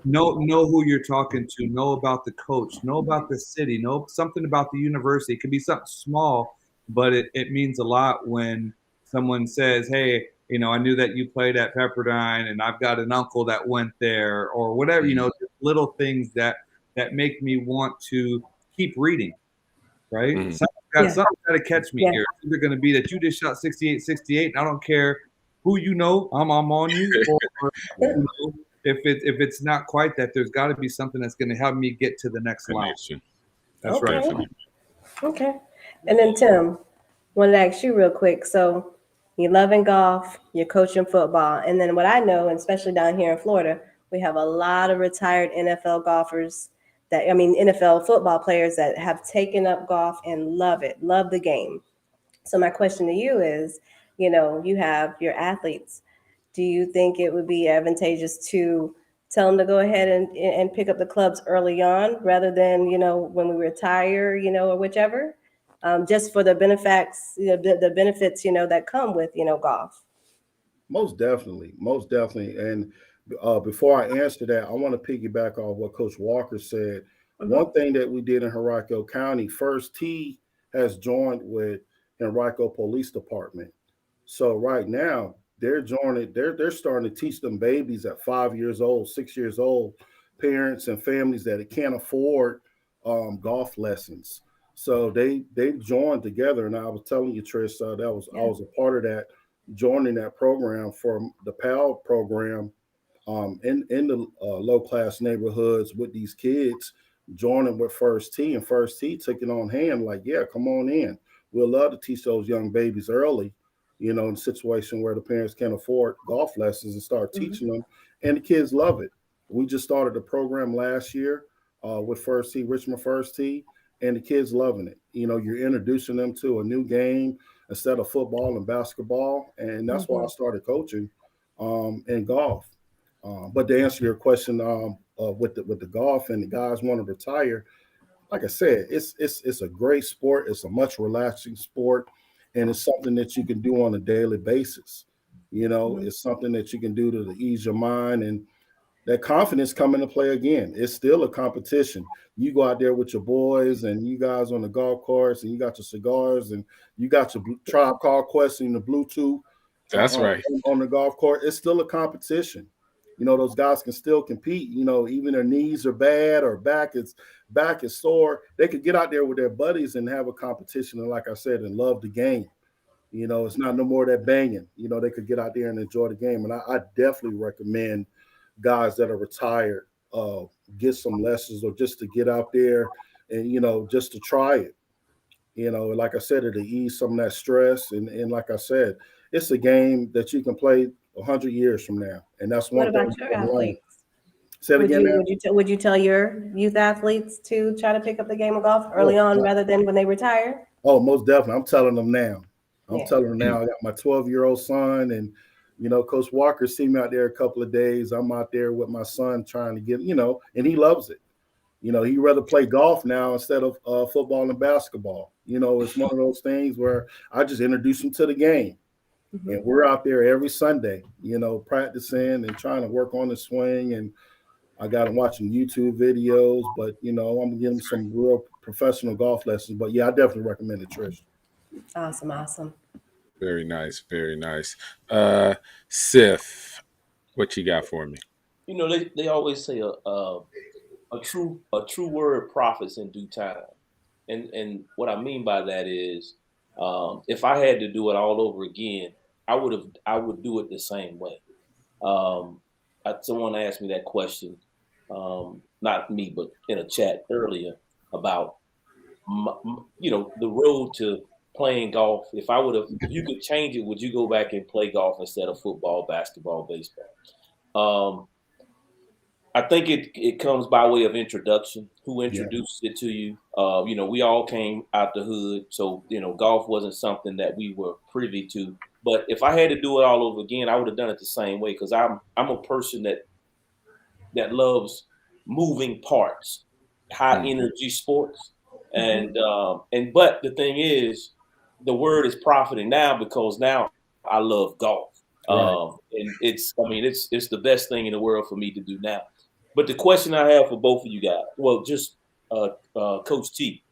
Know who you're talking to. Know about the coach. Know about the city. Know something about the university. It could be something small, but it means a lot when someone says, "Hey, I knew that you played at Pepperdine, and I've got an uncle that went there," or whatever. Just little things that make me want to keep reading. Right? Something's got to catch me here. It's either going to be that you just shot 68, 68, and I don't care who I'm on you. Or, if it's not quite that, there's got to be something that's going to help me get to the next line. That's right. Okay. And then Tim, wanted to ask you real quick. So you're loving golf, you're coaching football, and then what I know, and especially down here in Florida, We have a lot of retired NFL golfers NFL football players that have taken up golf and love it, love the game. So my question to you is, you have your athletes. Do you think it would be advantageous to tell them to go ahead and pick up the clubs early on rather than, when we retire, or whichever, just for the benefits, the benefits, that come with, golf? Most definitely, most definitely. And before I answer that, I want to piggyback off what Coach Walker said. One thing that we did in Henrico County, First Tee has joined with Henrico Police Department. So right now they're joining. They're starting to teach them babies at 5 years old, 6 years old, parents and families that can't afford golf lessons. So they've joined together. And I was telling you, Trish, I was a part of that, joining that program from the PAL program in the low class neighborhoods with these kids, joining with First Tee, and First Tee took it on hand, like, yeah, come on in. We'll love to teach those young babies early, in a situation where the parents can't afford golf lessons, and start teaching them, and the kids love it. We just started the program last year with First Tee, Richmond First Tee, and the kids loving it. You're introducing them to a new game instead of football and basketball, and that's why I started coaching in golf. But to answer your question, with the golf and the guys want to retire, like I said, it's a great sport. It's a much relaxing sport, and it's something that you can do on a daily basis. It's something that you can do to ease your mind, and that confidence come into play again. It's still a competition. You go out there with your boys and you guys on the golf course, and you got your cigars and you got your Tribe Called Quest and the Bluetooth That's right. on the golf course. It's still a competition. Those guys can still compete. Even their knees are bad or back is sore. They could get out there with their buddies and have a competition. And like I said, and love the game. It's not no more that banging. They could get out there and enjoy the game. And I definitely recommend guys that are retired get some lessons, or just to get out there and just to try it. Like I said, it'll ease some of that stress. And like I said, it's a game that you can play 100 years from now, and that's one What thing. about your athletes? Say it again. Would you tell your youth athletes to try to pick up the game of golf early on rather than when they retire? Oh, most definitely. I'm telling them now. Telling them now. I got my 12-year-old son, and Coach Walker see me out there a couple of days. I'm out there with my son trying to get, and he loves it. He'd rather play golf now instead of football and basketball. It's one of those things where I just introduce him to the game. And we're out there every Sunday, practicing and trying to work on the swing. And I got him watching YouTube videos, but, I'm going to give him some real professional golf lessons. But, yeah, I definitely recommend it, Trish. Awesome. Very nice. Very nice. Sif, what you got for me? They always say a true word profits in due time. And what I mean by that is, if I had to do it all over again, I would do it the same way. Someone asked me that question, not me, but in a chat earlier about, the road to playing golf. If you could change it, would you go back and play golf instead of football, basketball, baseball? I think it comes by way of introduction. Who introduced it to you? We all came out the hood, so golf wasn't something that we were privy to. But if I had to do it all over again, I would have done it the same way, because I'm a person that loves moving parts, high energy sports, and but the thing is, the word is profiting now, because now I love golf, and it's the best thing in the world for me to do now. But the question I have for both of you guys, well, just Coach T,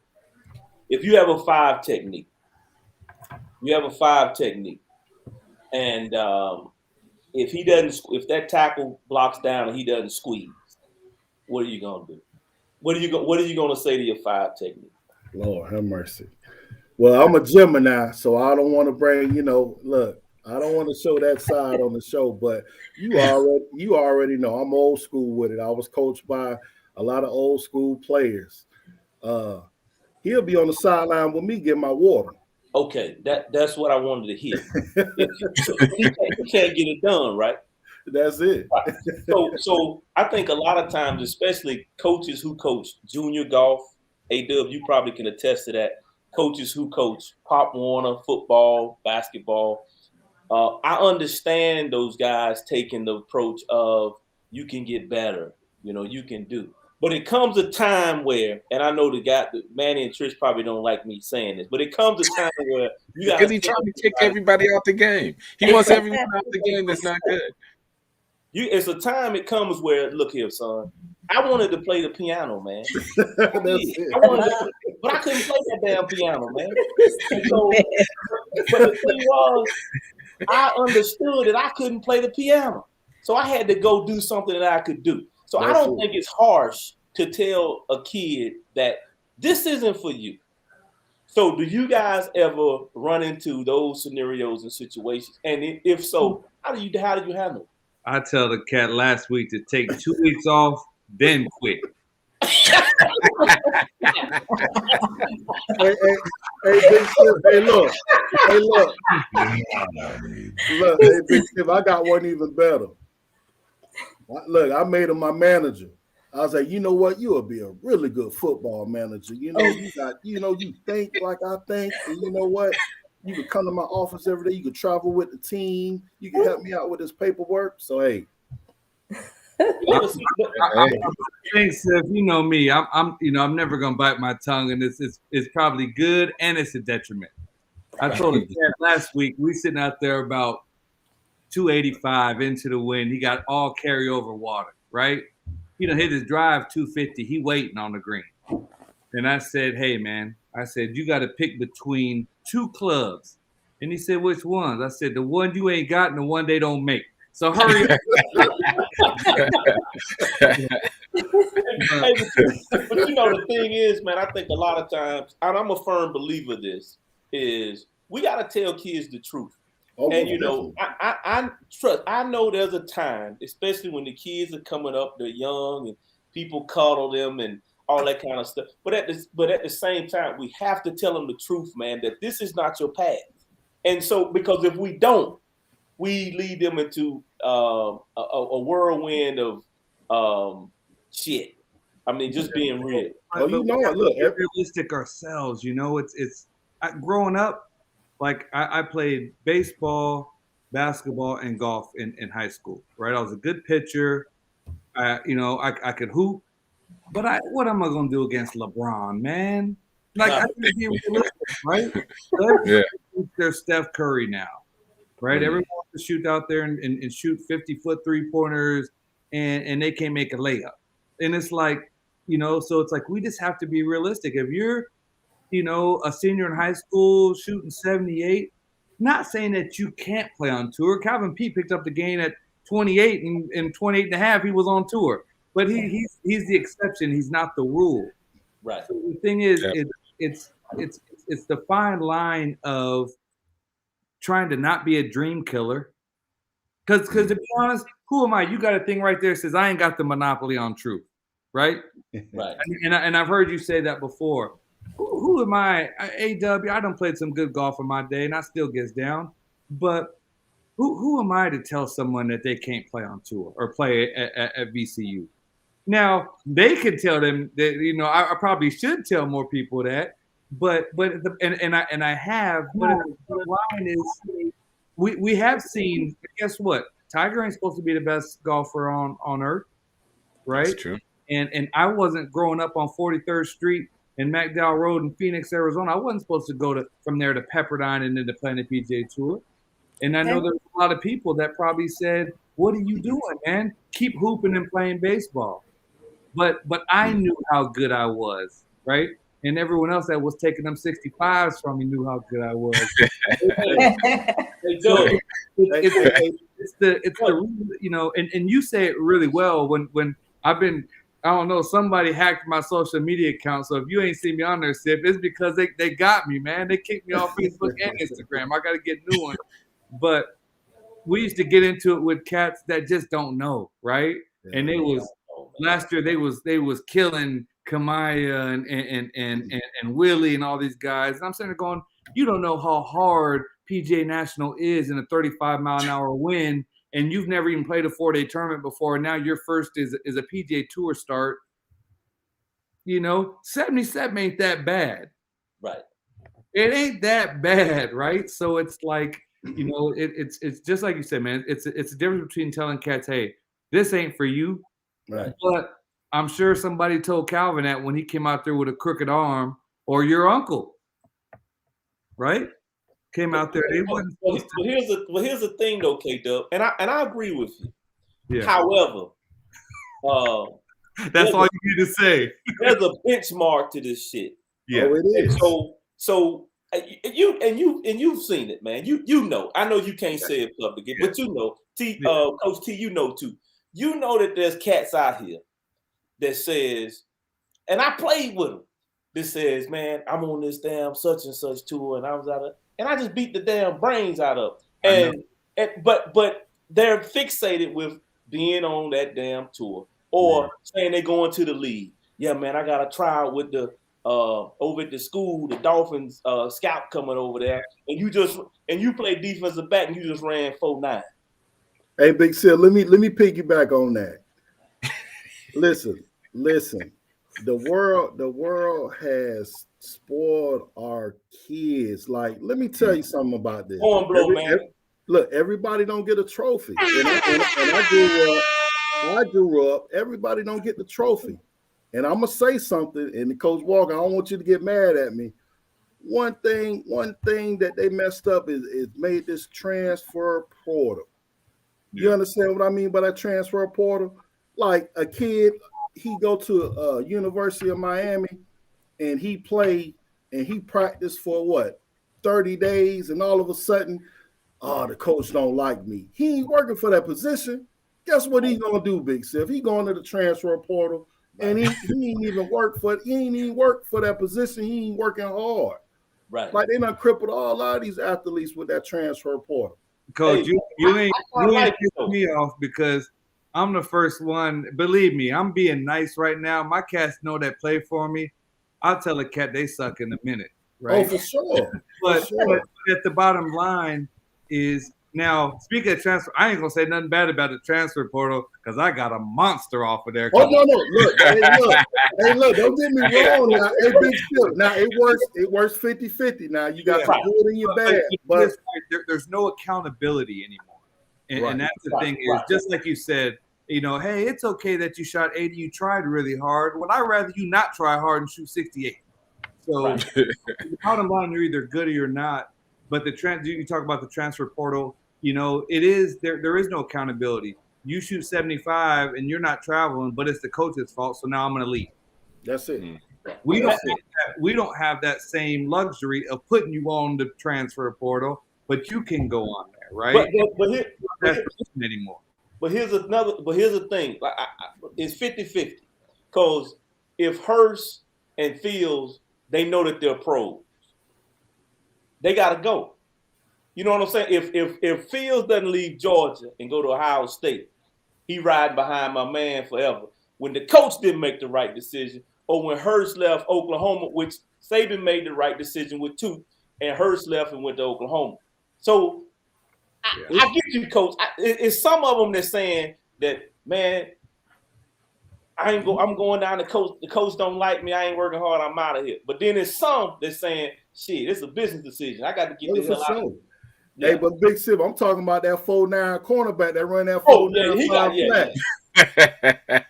if you have a five technique, and if that tackle blocks down and he doesn't squeeze, what are you gonna do? What are you gonna say to your five technique? Lord have mercy. Well, I'm a Gemini, so I don't want to bring, look, I don't want to show that side on the show, but you already know I'm old school with it. I was coached by a lot of old school players. He'll be on the sideline with me getting my water. Okay, that's what I wanted to hear. He can't get it done, right? That's it. So I think a lot of times, especially coaches who coach junior golf, AW, you probably can attest to that. Coaches who coach Pop Warner, football, basketball. I understand those guys taking the approach of you can get better, you can do. But it comes a time where, and I know Manny and Trish probably don't like me saying this, but it comes a time where you got because he's trying to kick everybody out the game. He wants everyone out the game that's not good. It's a time it comes where, look here, son, I wanted to play the piano, man. But I couldn't play that damn piano, man. So, but the thing was, I understood that I couldn't play the piano. So I had to go do something that I could do. So I don't think it's harsh to tell a kid that this isn't for you. So do you guys ever run into those scenarios and situations? And if so, how do you handle it? I tell the cat last week to take 2 weeks off, then quit. Hey, Big Sif, look. Hey, Big Sif, I got one even better. Look, I made him my manager. I was like, you know what? You'll be a really good football manager. You think like I think, and you know what? You could come to my office every day. You could travel with the team. You can help me out with this paperwork. So hey. Thanks, Sif. You know me. I'm never gonna bite my tongue, and it's probably good and it's a detriment. I told him last week we sitting out there about 285 into the wind. He got all carryover water, right? Hit his drive 250. He waiting on the green. And I said, hey man, you got to pick between 2 clubs. And he said, which ones? I said, the one you ain't got and the one they don't make. So hurry up. But the thing is, man, I think a lot of times, and I'm a firm believer of this, is we got to tell kids the truth. And I trust. I know there's a time, especially when the kids are coming up, they're young and people coddle them and all that kind of stuff. But at the same time, we have to tell them the truth, man, that this is not your path. And so, because if we don't, we lead them into a whirlwind of shit. I mean, just being real. Look, realistic ourselves. It's growing up. Like I played baseball, basketball, and golf in high school. Right, I was a good pitcher. I could hoop, but what am I gonna do against LeBron, man? Like I think be realistic, right? There's Steph Curry now, right? Mm-hmm. Everyone wants to shoot out there and shoot 50-foot 3-pointers, and they can't make a layup. And it's like, so it's like we just have to be realistic. If you're a senior in high school shooting 78, not saying that you can't play on tour. Calvin P picked up the game at 28 and 28 and a half, he was on tour. But he's the exception. He's not the rule. Right. So the thing is, it's the fine line of trying to not be a dream killer. Because to be honest, who am I? You got a thing right there that says I ain't got the monopoly on truth, right? Right. And I've heard you say that before. Who am I? AW, I done played some good golf in my day, and I still gets down. But who am I to tell someone that they can't play on tour or play at VCU? Now, they could tell them that, I probably should tell more people that. But I have. But the line is, we have seen. Guess what? Tiger ain't supposed to be the best golfer on earth, right? That's true. And I wasn't growing up on 43rd Street and McDowell Road in Phoenix, Arizona. I wasn't supposed to go from there to Pepperdine and then to play the PGA Tour. And I know there's a lot of people that probably said, "What are you doing, man? Keep hooping and playing baseball." But I knew how good I was, right? And everyone else that was taking them 65s from me knew how good I was. It's the and you say it really well when I've been. I don't know, somebody hacked my social media account. So if you ain't seen me on there, Sif, it's because they got me, man. They kicked me off Facebook and Instagram. I got to get new ones. But we used to get into it with cats that just don't know, right? And last year they was killing Kamaya and Willie and all these guys. And I'm sitting there going, you don't know how hard PGA National is in a 35-mile-an-hour wind. and you've never even played a 4-day tournament before, and now your first is a PGA Tour start, 77 ain't that bad. Right. It ain't that bad, right? So it's like, it's just like you said, man. It's a difference between telling cats, hey, this ain't for you. Right. But I'm sure somebody told Calvin that when he came out there with a crooked arm, or your uncle, right? Came out there. They wasn't supposed to. But here's the thing, though, K-Dub, and I agree with you. Yeah. However, that's all you need to say. There's a benchmark to this shit. Yeah, it is. So you've seen it, man. You know. I know you can't say it publicly, but Coach T, you know too. You know that there's cats out here that says, and I played with them. That says, man, I'm on this damn such and such tour, and I was and I just beat the damn brains out of them. But they're fixated with being on that damn tour or saying they're going to the league. Yeah, man, I got a trial with the over at the school, the Dolphins scout coming over there, and you play defensive back and you just ran 4.9. Hey, Big Sil, let me piggyback on that. Listen. The world has spoiled our kids. Like, let me tell you something about this. Man. Look, everybody don't get a trophy. And I grew up, everybody don't get the trophy. And I'm gonna say something, and Coach Walker, I don't want you to get mad at me. One thing that they messed up is made this transfer portal. You understand what I mean by that transfer portal? Like a kid, he go to University of Miami and he played and he practiced for 30 days, and all of a sudden, the coach don't like me. He ain't working for that position. Guess what he's gonna do, Big Sif? He going to the transfer portal, and he ain't even work for that position. He ain't working hard. Right. Like they done crippled all of these athletes with that transfer portal. Coach, you ain't pissing me off because I'm the first one. Believe me, I'm being nice right now. My cats know that play for me. I'll tell a cat they suck in a minute, right? Oh, for sure. But at the bottom line is, now, speaking of transfer, I ain't gonna say nothing bad about the transfer portal because I got a monster off of there. Oh no! Look, don't get me wrong. Now, hey, Big Sil, now it works 50-50. Now you got the good and your bad, but there's no accountability anymore, and that's the thing is, just like you said, hey, it's okay that you shot 80, you tried really hard. Well, I'd rather you not try hard and shoot 68. So, the bottom line, you're either good or you're not. But you talk about the transfer portal. It is there is no accountability. You shoot 75 and you're not traveling, but it's the coach's fault. So now I'm going to leave. That's it. We don't have that same luxury of putting you on the transfer portal, but you can go on there, right? But anymore. But here's the thing. It's 50-50. Because if Hurst and Fields, they know that they're pros, they got to go. You know what I'm saying? If Fields doesn't leave Georgia and go to Ohio State, he riding behind my man forever. When the coach didn't make the right decision, or when Hurst left Oklahoma, which Saban made the right decision with two, and Hurst left and went to Oklahoma. So I get you, Coach. It's some of them that's saying that, man, I'm going down to coach. The coach don't like me. I ain't working hard. I'm out of here. But then there's some that's saying, shit, it's a business decision. I got to get this hell out of here. Yeah. Hey, but Big Sip, I'm talking about that 4.9 cornerback that run that 4.9 flat.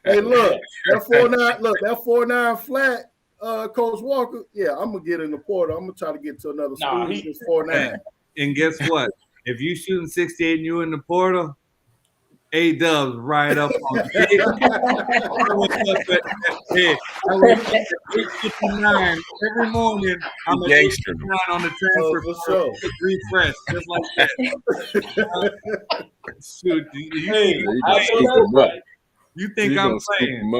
Hey, look, that 4.9 flat, Coach Walker. Yeah, I'm gonna get in the portal. I'm gonna try to get to another school. He's 4.9. And guess what? If you shooting 68 and you in the portal, A-Dubs right up on it. I wake up at 8:59 every morning. I'm at 8:59 on the transfer portal. Refresh, just like that. Shoot, you think I'm playing?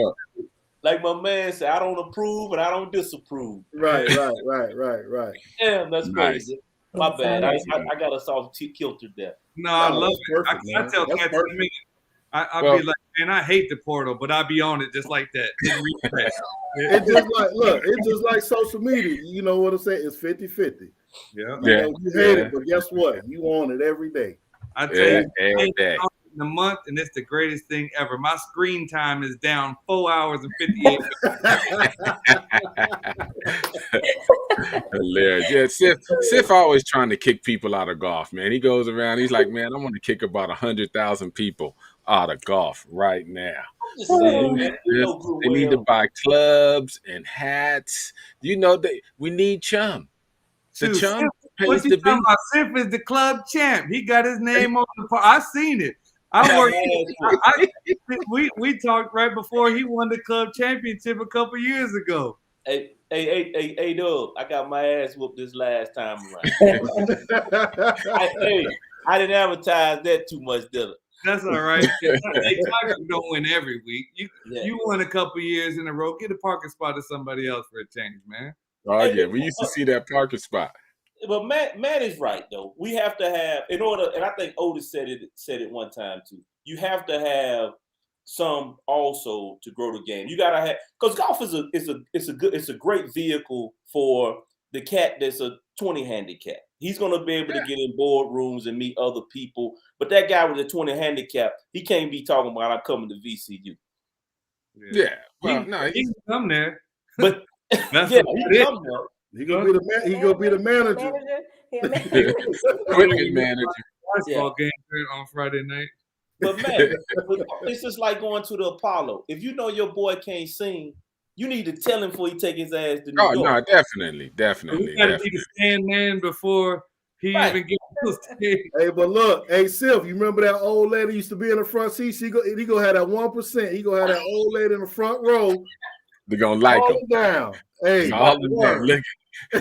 Like my man said, I don't approve and I don't disapprove. Right. Damn, that's crazy. My bad. I got us all kiltered there. No, I love it. I tell cats, I'll be like, man, I hate the portal, but I'll be on it just like that. It's just like social media. You know what I'm saying? It's 50-50. Yeah. You hate it, but guess what? You on it every day. I tell you, in a month, and it's the greatest thing ever. My screen time is down 4 hours and 58 minutes. Hilarious. Yeah, Sif always trying to kick people out of golf, man. He goes around, he's like, man, I want to kick about 100,000 people out of golf right now. I'm just saying, man, you know good They need to well. buy clubs and hats. You know, we need Chum. The Dude, Chum Sif, pays what you the talking bill. about? Sif is the club champ. He got his name on the I seen it. I worked. We talked right before he won the club championship a couple years ago. Hey, Doug, I got my ass whooped this last time around. I didn't advertise that too much, did I? That's all right. Hey, Tiger don't win every week. You won a couple years in a row. Get a parking spot to somebody else for a change, man. Oh yeah, we used to see that parking spot. But Matt is right though. We have to have in order, and I think Otis said it one time too. You have to have some also to grow the game. You gotta have because golf is a great vehicle for the cat that's a 20 handicap. He's gonna be able to get in boardrooms and meet other people. But that guy with a 20 handicap, he can't be talking about I'm coming to VCU. Yeah, well, no, he can come there. But That's yeah, what he come there. He gonna be the manager. equipment manager. Basketball game on Friday night. But man, it's just like going to the Apollo. If you know your boy can't sing, you need to tell him before he take his ass to New York. No, definitely. We got to be the stand man before he even gets to the stage. Hey, but look, hey Sif, you remember that old lady used to be in the front seat? He gonna have that 1%. He gonna have that old lady in the front row. They're gonna like him. Down. Hey, all the down. Look,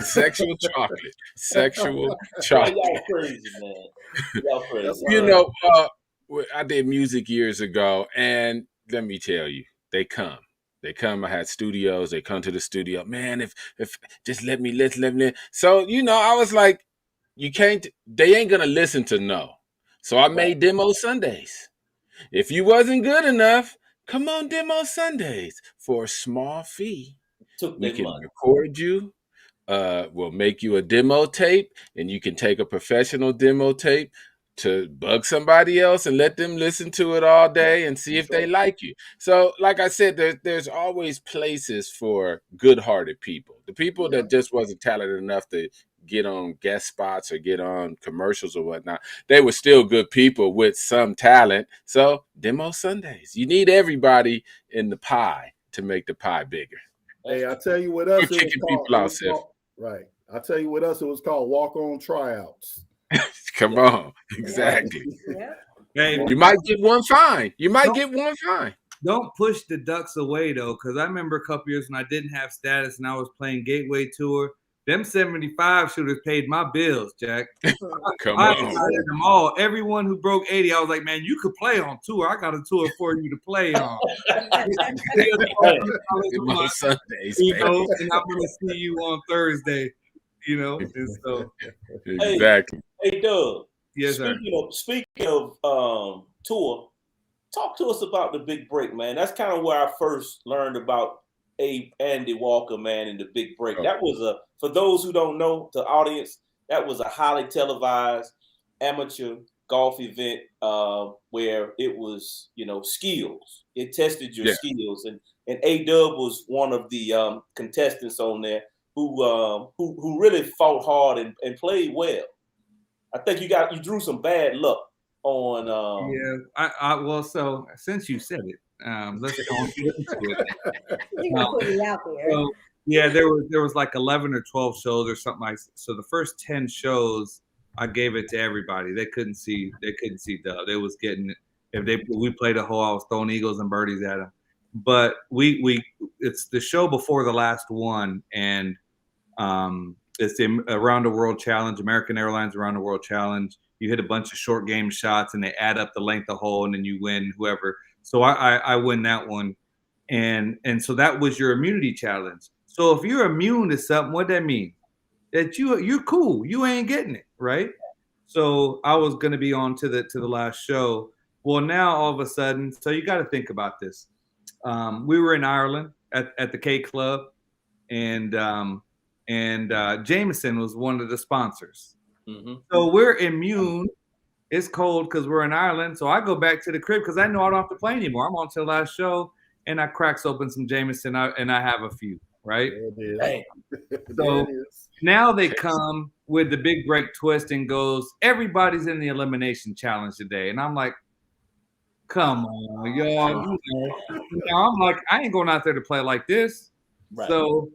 sexual chocolate. Sexual chocolate. Y'all crazy, man. Y'all crazy. You know, I did music years ago, and let me tell you, they come. I had studios. They come to the studio. Man, if just let me. So, you know, I was like, you can't. They ain't gonna listen to no. So I made demo Sundays. If you wasn't good enough, come on demo Sundays for a small fee. We can record you. We'll make you a demo tape, and you can take a professional demo tape to bug somebody else and let them listen to it all day and see if they like you. So, like I said, there's always places for good-hearted people. The people that just wasn't talented enough to get on guest spots or get on commercials or whatnot, they were still good people with some talent. So, demo Sundays. You need everybody in the pie to make the pie bigger. Hey, I tell you what else We're kicking people out, Sif. Right. I tell you what else it was called walk-on tryouts. Come on. Exactly. Yeah. Hey, you might get one fine. Don't push the Ducks away, though, because I remember a couple years when I didn't have status and I was playing Gateway Tour. Them 75 shooters paid my bills, Jack. Come I on. invited them all. Everyone who broke 80, I was like, man, you could play on tour. I got a tour for you to play on. Sundays, you know, and I'm going to see you on Thursday, you know. And so, exactly. Hey, Doug. Yes, sir. Speaking of tour, talk to us about the Big Break, man. That's kind of where I first learned about Andy Walker, man, and the Big Break. That was for those who don't know, the audience, that was a highly televised amateur golf event where it was, skills. It tested your skills, and A-Dub was one of the contestants on there who really fought hard and played well. I think you drew some bad luck on. Well, so since you said it, let's go into it. Put it out there. So, yeah, there was like 11 or 12 shows or something like. So the first 10 shows, I gave it to everybody. They couldn't see Dub. They was getting we played a hole. I was throwing eagles and birdies at them. But it's the show before the last one, and it's the Around the World Challenge, American Airlines Around the World Challenge. You hit a bunch of short game shots, and they add up the length of hole, and then you win whoever. So I win that one, and so that was your immunity challenge. So if you're immune to something, what that mean? That you're cool. You ain't getting it, right? So I was going to be on to the last show. Well, now all of a sudden, so you got to think about this. We were in Ireland at the K Club, and Jameson was one of the sponsors. Mm-hmm. So we're immune it's cold because we're in Ireland. So I go back to the crib because I know I don't have to play anymore. I'm on to the last show, and I cracks open some Jameson, and I have a few, right? There it is. So There it is. now they come with the big break twist and goes, everybody's in the elimination challenge today. And I'm like, come on, y'all. Now I'm like, I ain't going out there to play like this. Right. So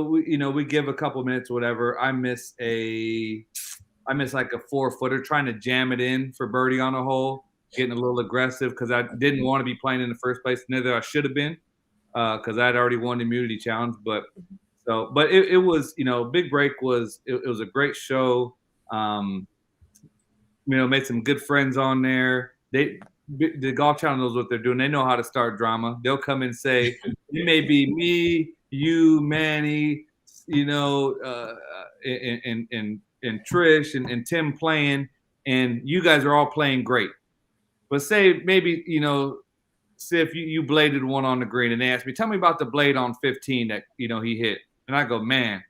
we give a couple minutes or whatever. I miss like a 4-footer trying to jam it in for birdie on a hole, getting a little aggressive because I didn't want to be playing in the first place. Neither I should have been because I'd already won the immunity challenge. But it was, Big Break was it was a great show. Made some good friends on there. The Golf Channel knows what they're doing. They know how to start drama. They'll come and say, it may be me, you, Manny, and Trish and Tim playing, and you guys are all playing great. But say maybe, Sif, you bladed one on the green, and they asked me, tell me about the blade on 15 that, he hit. And I go, man.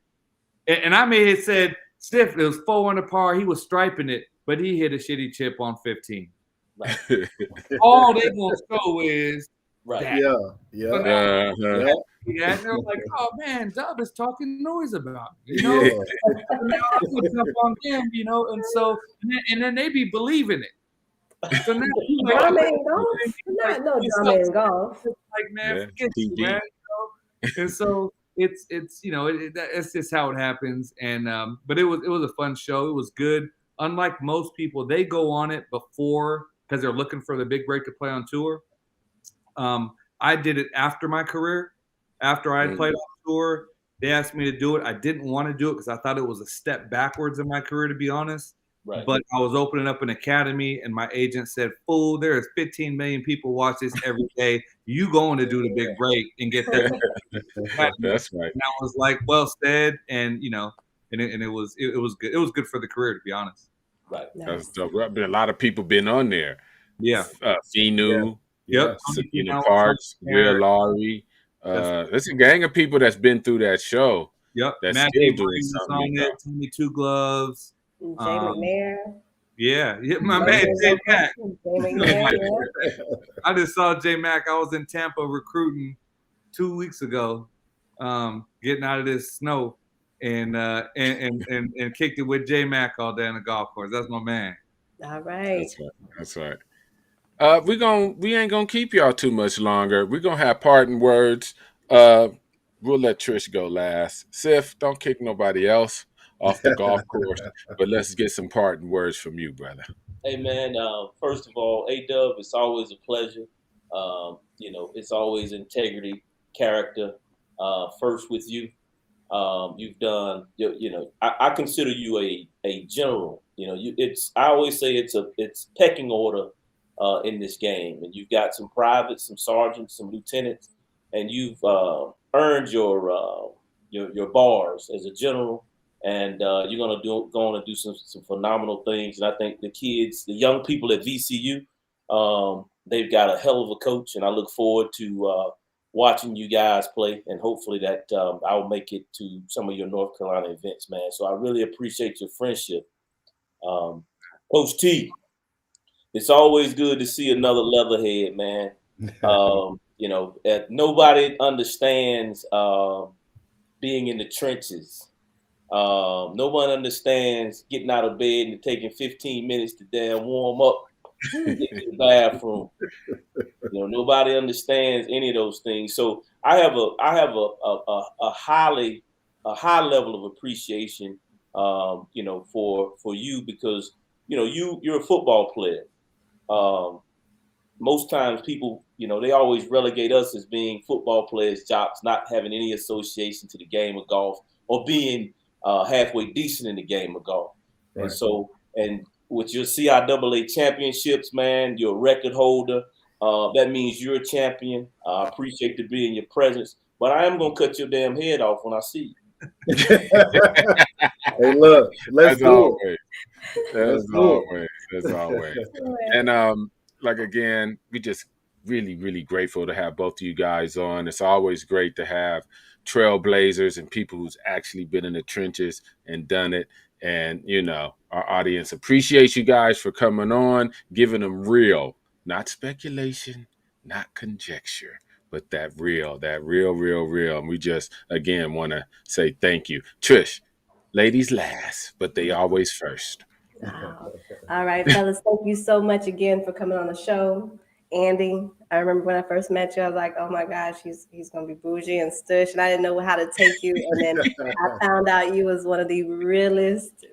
And I may have said, Sif, it was 4 under par. He was striping it, but he hit a shitty chip on 15. Right. All they gonna show is that. Yeah. So and they're like, oh man, Dub is talking noise about it, now I would jump on them, and then they be believing it. So now drama in golf? Not no drama in golf. Like, man, forget you, man. And so it's just how it happens. And but it was a fun show. It was good. Unlike most people, they go on it before because they're looking for the big break to play on tour. I did it after my career. After I had played on tour, they asked me to do it. I didn't want to do it because I thought it was a step backwards in my career, to be honest. Right. But I was opening up an academy, and my agent said, fool, there's 15 million people watch this every day. You going to do the big break and get that. That's right. And I was like, well said. And, and it was good. It was good for the career, to be honest. Right. That's dope. A lot of people been on there. Yeah. Finu. Yep. Parks, Will Laurie. There's a gang of people that's been through that show. Yep. That's Matt still doing something. Tommy Two Gloves. Jay McNair. Yeah, my man J Mac. I just saw J Mac. I was in Tampa recruiting 2 weeks ago, getting out of this snow, and kicked it with J Mac all day on the golf course. That's my man. All right. That's right. We ain't gonna keep y'all too much longer. We're gonna have parting words. We'll let Trish go last. Sif, don't kick nobody else off the golf course, but let's get some parting words from you, brother. Hey man, first of all, A-Dub, it's always a pleasure. It's always integrity, character. First with you, you've done. I consider you a general. I always say it's pecking order in this game, and you've got some privates, some sergeants, some lieutenants, and you've earned your bars as a general. And you're going to do some phenomenal things. And I think the young people at VCU, they've got a hell of a coach. And I look forward to watching you guys play. And hopefully that I'll make it to some of your North Carolina events, man. So I really appreciate your friendship. Coach T, it's always good to see another leatherhead, man. Nobody understands being in the trenches. No one understands getting out of bed and taking 15 minutes to damn warm up, get to the bathroom. Nobody understands any of those things. So I have a high level of appreciation, for you because you're a football player. Most times people, they always relegate us as being football players, jocks, not having any association to the game of golf or being halfway decent in the game of golf. Right. And with your CIAA championships, man, you're a record holder. That means you're a champion. I appreciate to be in your presence, but I am going to cut your damn head off when I see you. Hey, look, let's do it. That's always. And again, we just really, really grateful to have both of you guys on. It's always great to have trailblazers and people who's actually been in the trenches and done it. And, our audience appreciates you guys for coming on, giving them real, not speculation, not conjecture, but that real, real. And we just, again, want to say thank you. Trish, ladies last, but they always first. Wow. All right, fellas, thank you so much again for coming on the show. Andy, I remember when I first met you, I was like, oh my gosh, he's gonna be bougie and stush, and I didn't know how to take you. And then I found out you was one of the realest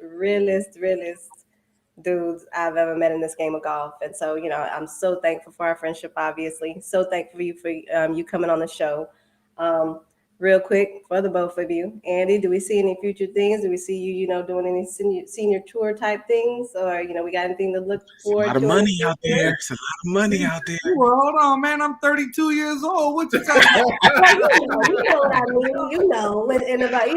dudes I've ever met in this game of golf. And so, I'm so thankful for our friendship, obviously. So thankful for you coming on the show. Real quick for the both of you, Andy, do we see any future things? Do we see you, doing any senior tour type things, or we got anything to look forward to? It's a lot of money out there. It's a lot of money out there. Well, hold on, man. I'm 32 years old. What you talking about? You know what I mean. And about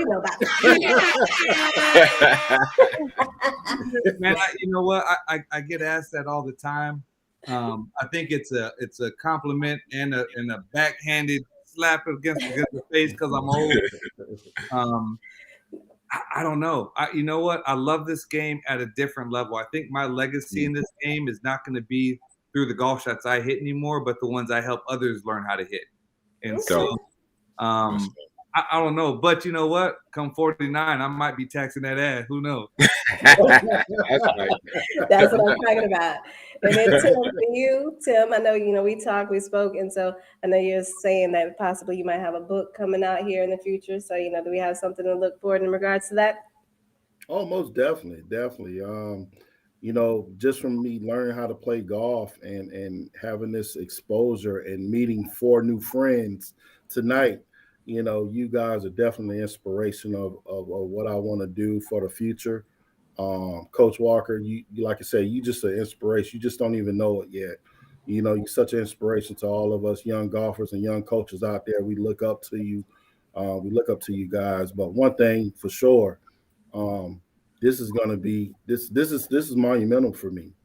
Man, you know what? I get asked that all the time. I think it's a compliment and a backhanded slap against the face because I'm old. I don't know. You know what? I love this game at a different level. I think my legacy in this game is not going to be through the golf shots I hit anymore, but the ones I help others learn how to hit. And so, I don't know. But you know what? Come 49, I might be taxing that ass. Who knows? That's what I'm talking about. And then Tim, for you, Tim, I know we spoke, and so I know you're saying that possibly you might have a book coming out here in the future. So do we have something to look forward in regards to that? Oh, most definitely. Just from me learning how to play golf and having this exposure and meeting 4 new friends tonight, you guys are definitely inspiration of what I want to do for the future. Coach Walker, you like I said, you just an inspiration. You just don't even know it yet. You're such an inspiration to all of us young golfers and young coaches out there. We look up to you. We look up to you guys. But one thing for sure, this is going to be this is monumental for me.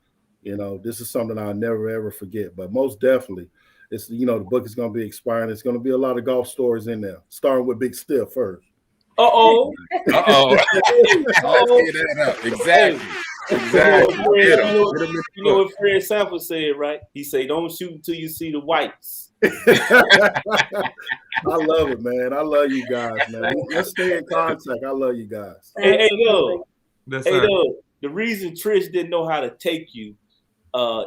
This is something I'll never ever forget. But most definitely, it's the book is going to be expiring. It's going to be a lot of golf stories in there, starting with Big Stiff first. Uh-oh. Exactly. You know what Fred Sanford said, right? He said, don't shoot until you see the whites. I love it, man. I love you guys, man. Let's stay in contact. I love you guys. Hey, look. The reason Trish didn't know how to take you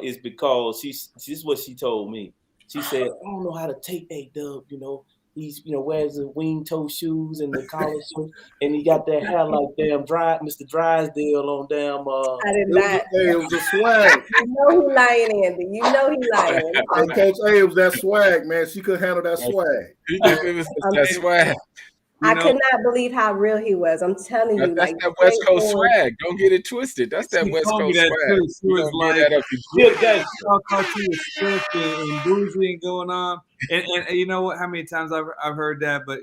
is because this is what she told me. She said, I don't know how to take A-Dub, He's, wears the wing toe shoes and the collar shoes, and he got that hair like damn Mr. Drysdale on damn. I did not. It was a swag. You know he lying, Andy. You know he lying. Hey, Coach A, it was that swag, man. She couldn't handle that swag. It was that swag. I could not believe how real he was. I'm telling you, that's that West Coast swag. Don't get it twisted. That's that West Coast swag. She was like, and bougie and going on. And you know what? How many times I've heard that? But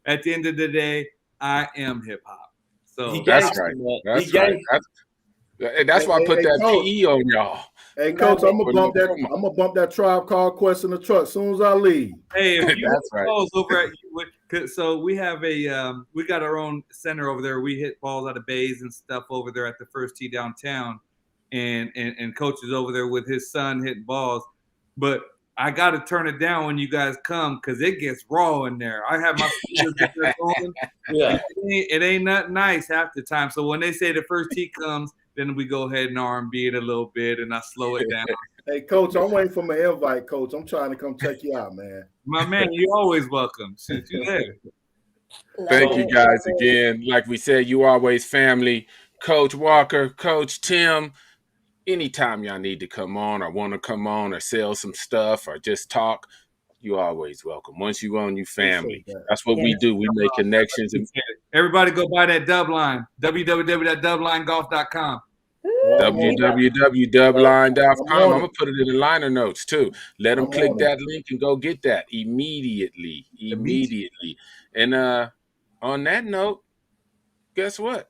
at the end of the day, I am hip hop. So that's right. That's why I put that PE on y'all. Hey, Coach, I'm gonna bump that Tribe Called Quest in the truck as soon as I leave. Hey, if you that's right. balls over at so we have we got our own center over there. We hit balls out of bays and stuff over there at the First Tee downtown, and Coach is over there with his son hitting balls. But I got to turn it down when you guys come because it gets raw in there. I have my going. Yeah, it ain't nothing nice half the time. So when they say the first tee comes, then we go ahead and R&B it a little bit, and I slow it down. Hey, Coach, I'm waiting for my invite, Coach. I'm trying to come check you out, man. My man, you're always welcome. Since you're there. Thank you guys again. Like we said, you always family. Coach Walker, Coach Tim, anytime y'all need to come on or want to come on or sell some stuff or just talk, you always welcome. Once you on, you family. That's what we do. We make connections. Everybody go buy that dub line, www.dublineGolf.com. www.dubline.com. I'm going to put it in the liner notes too. Let them click that link and go get that immediately. And on that note, guess what?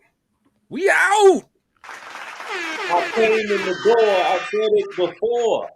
We out. I came in the door. I said it before.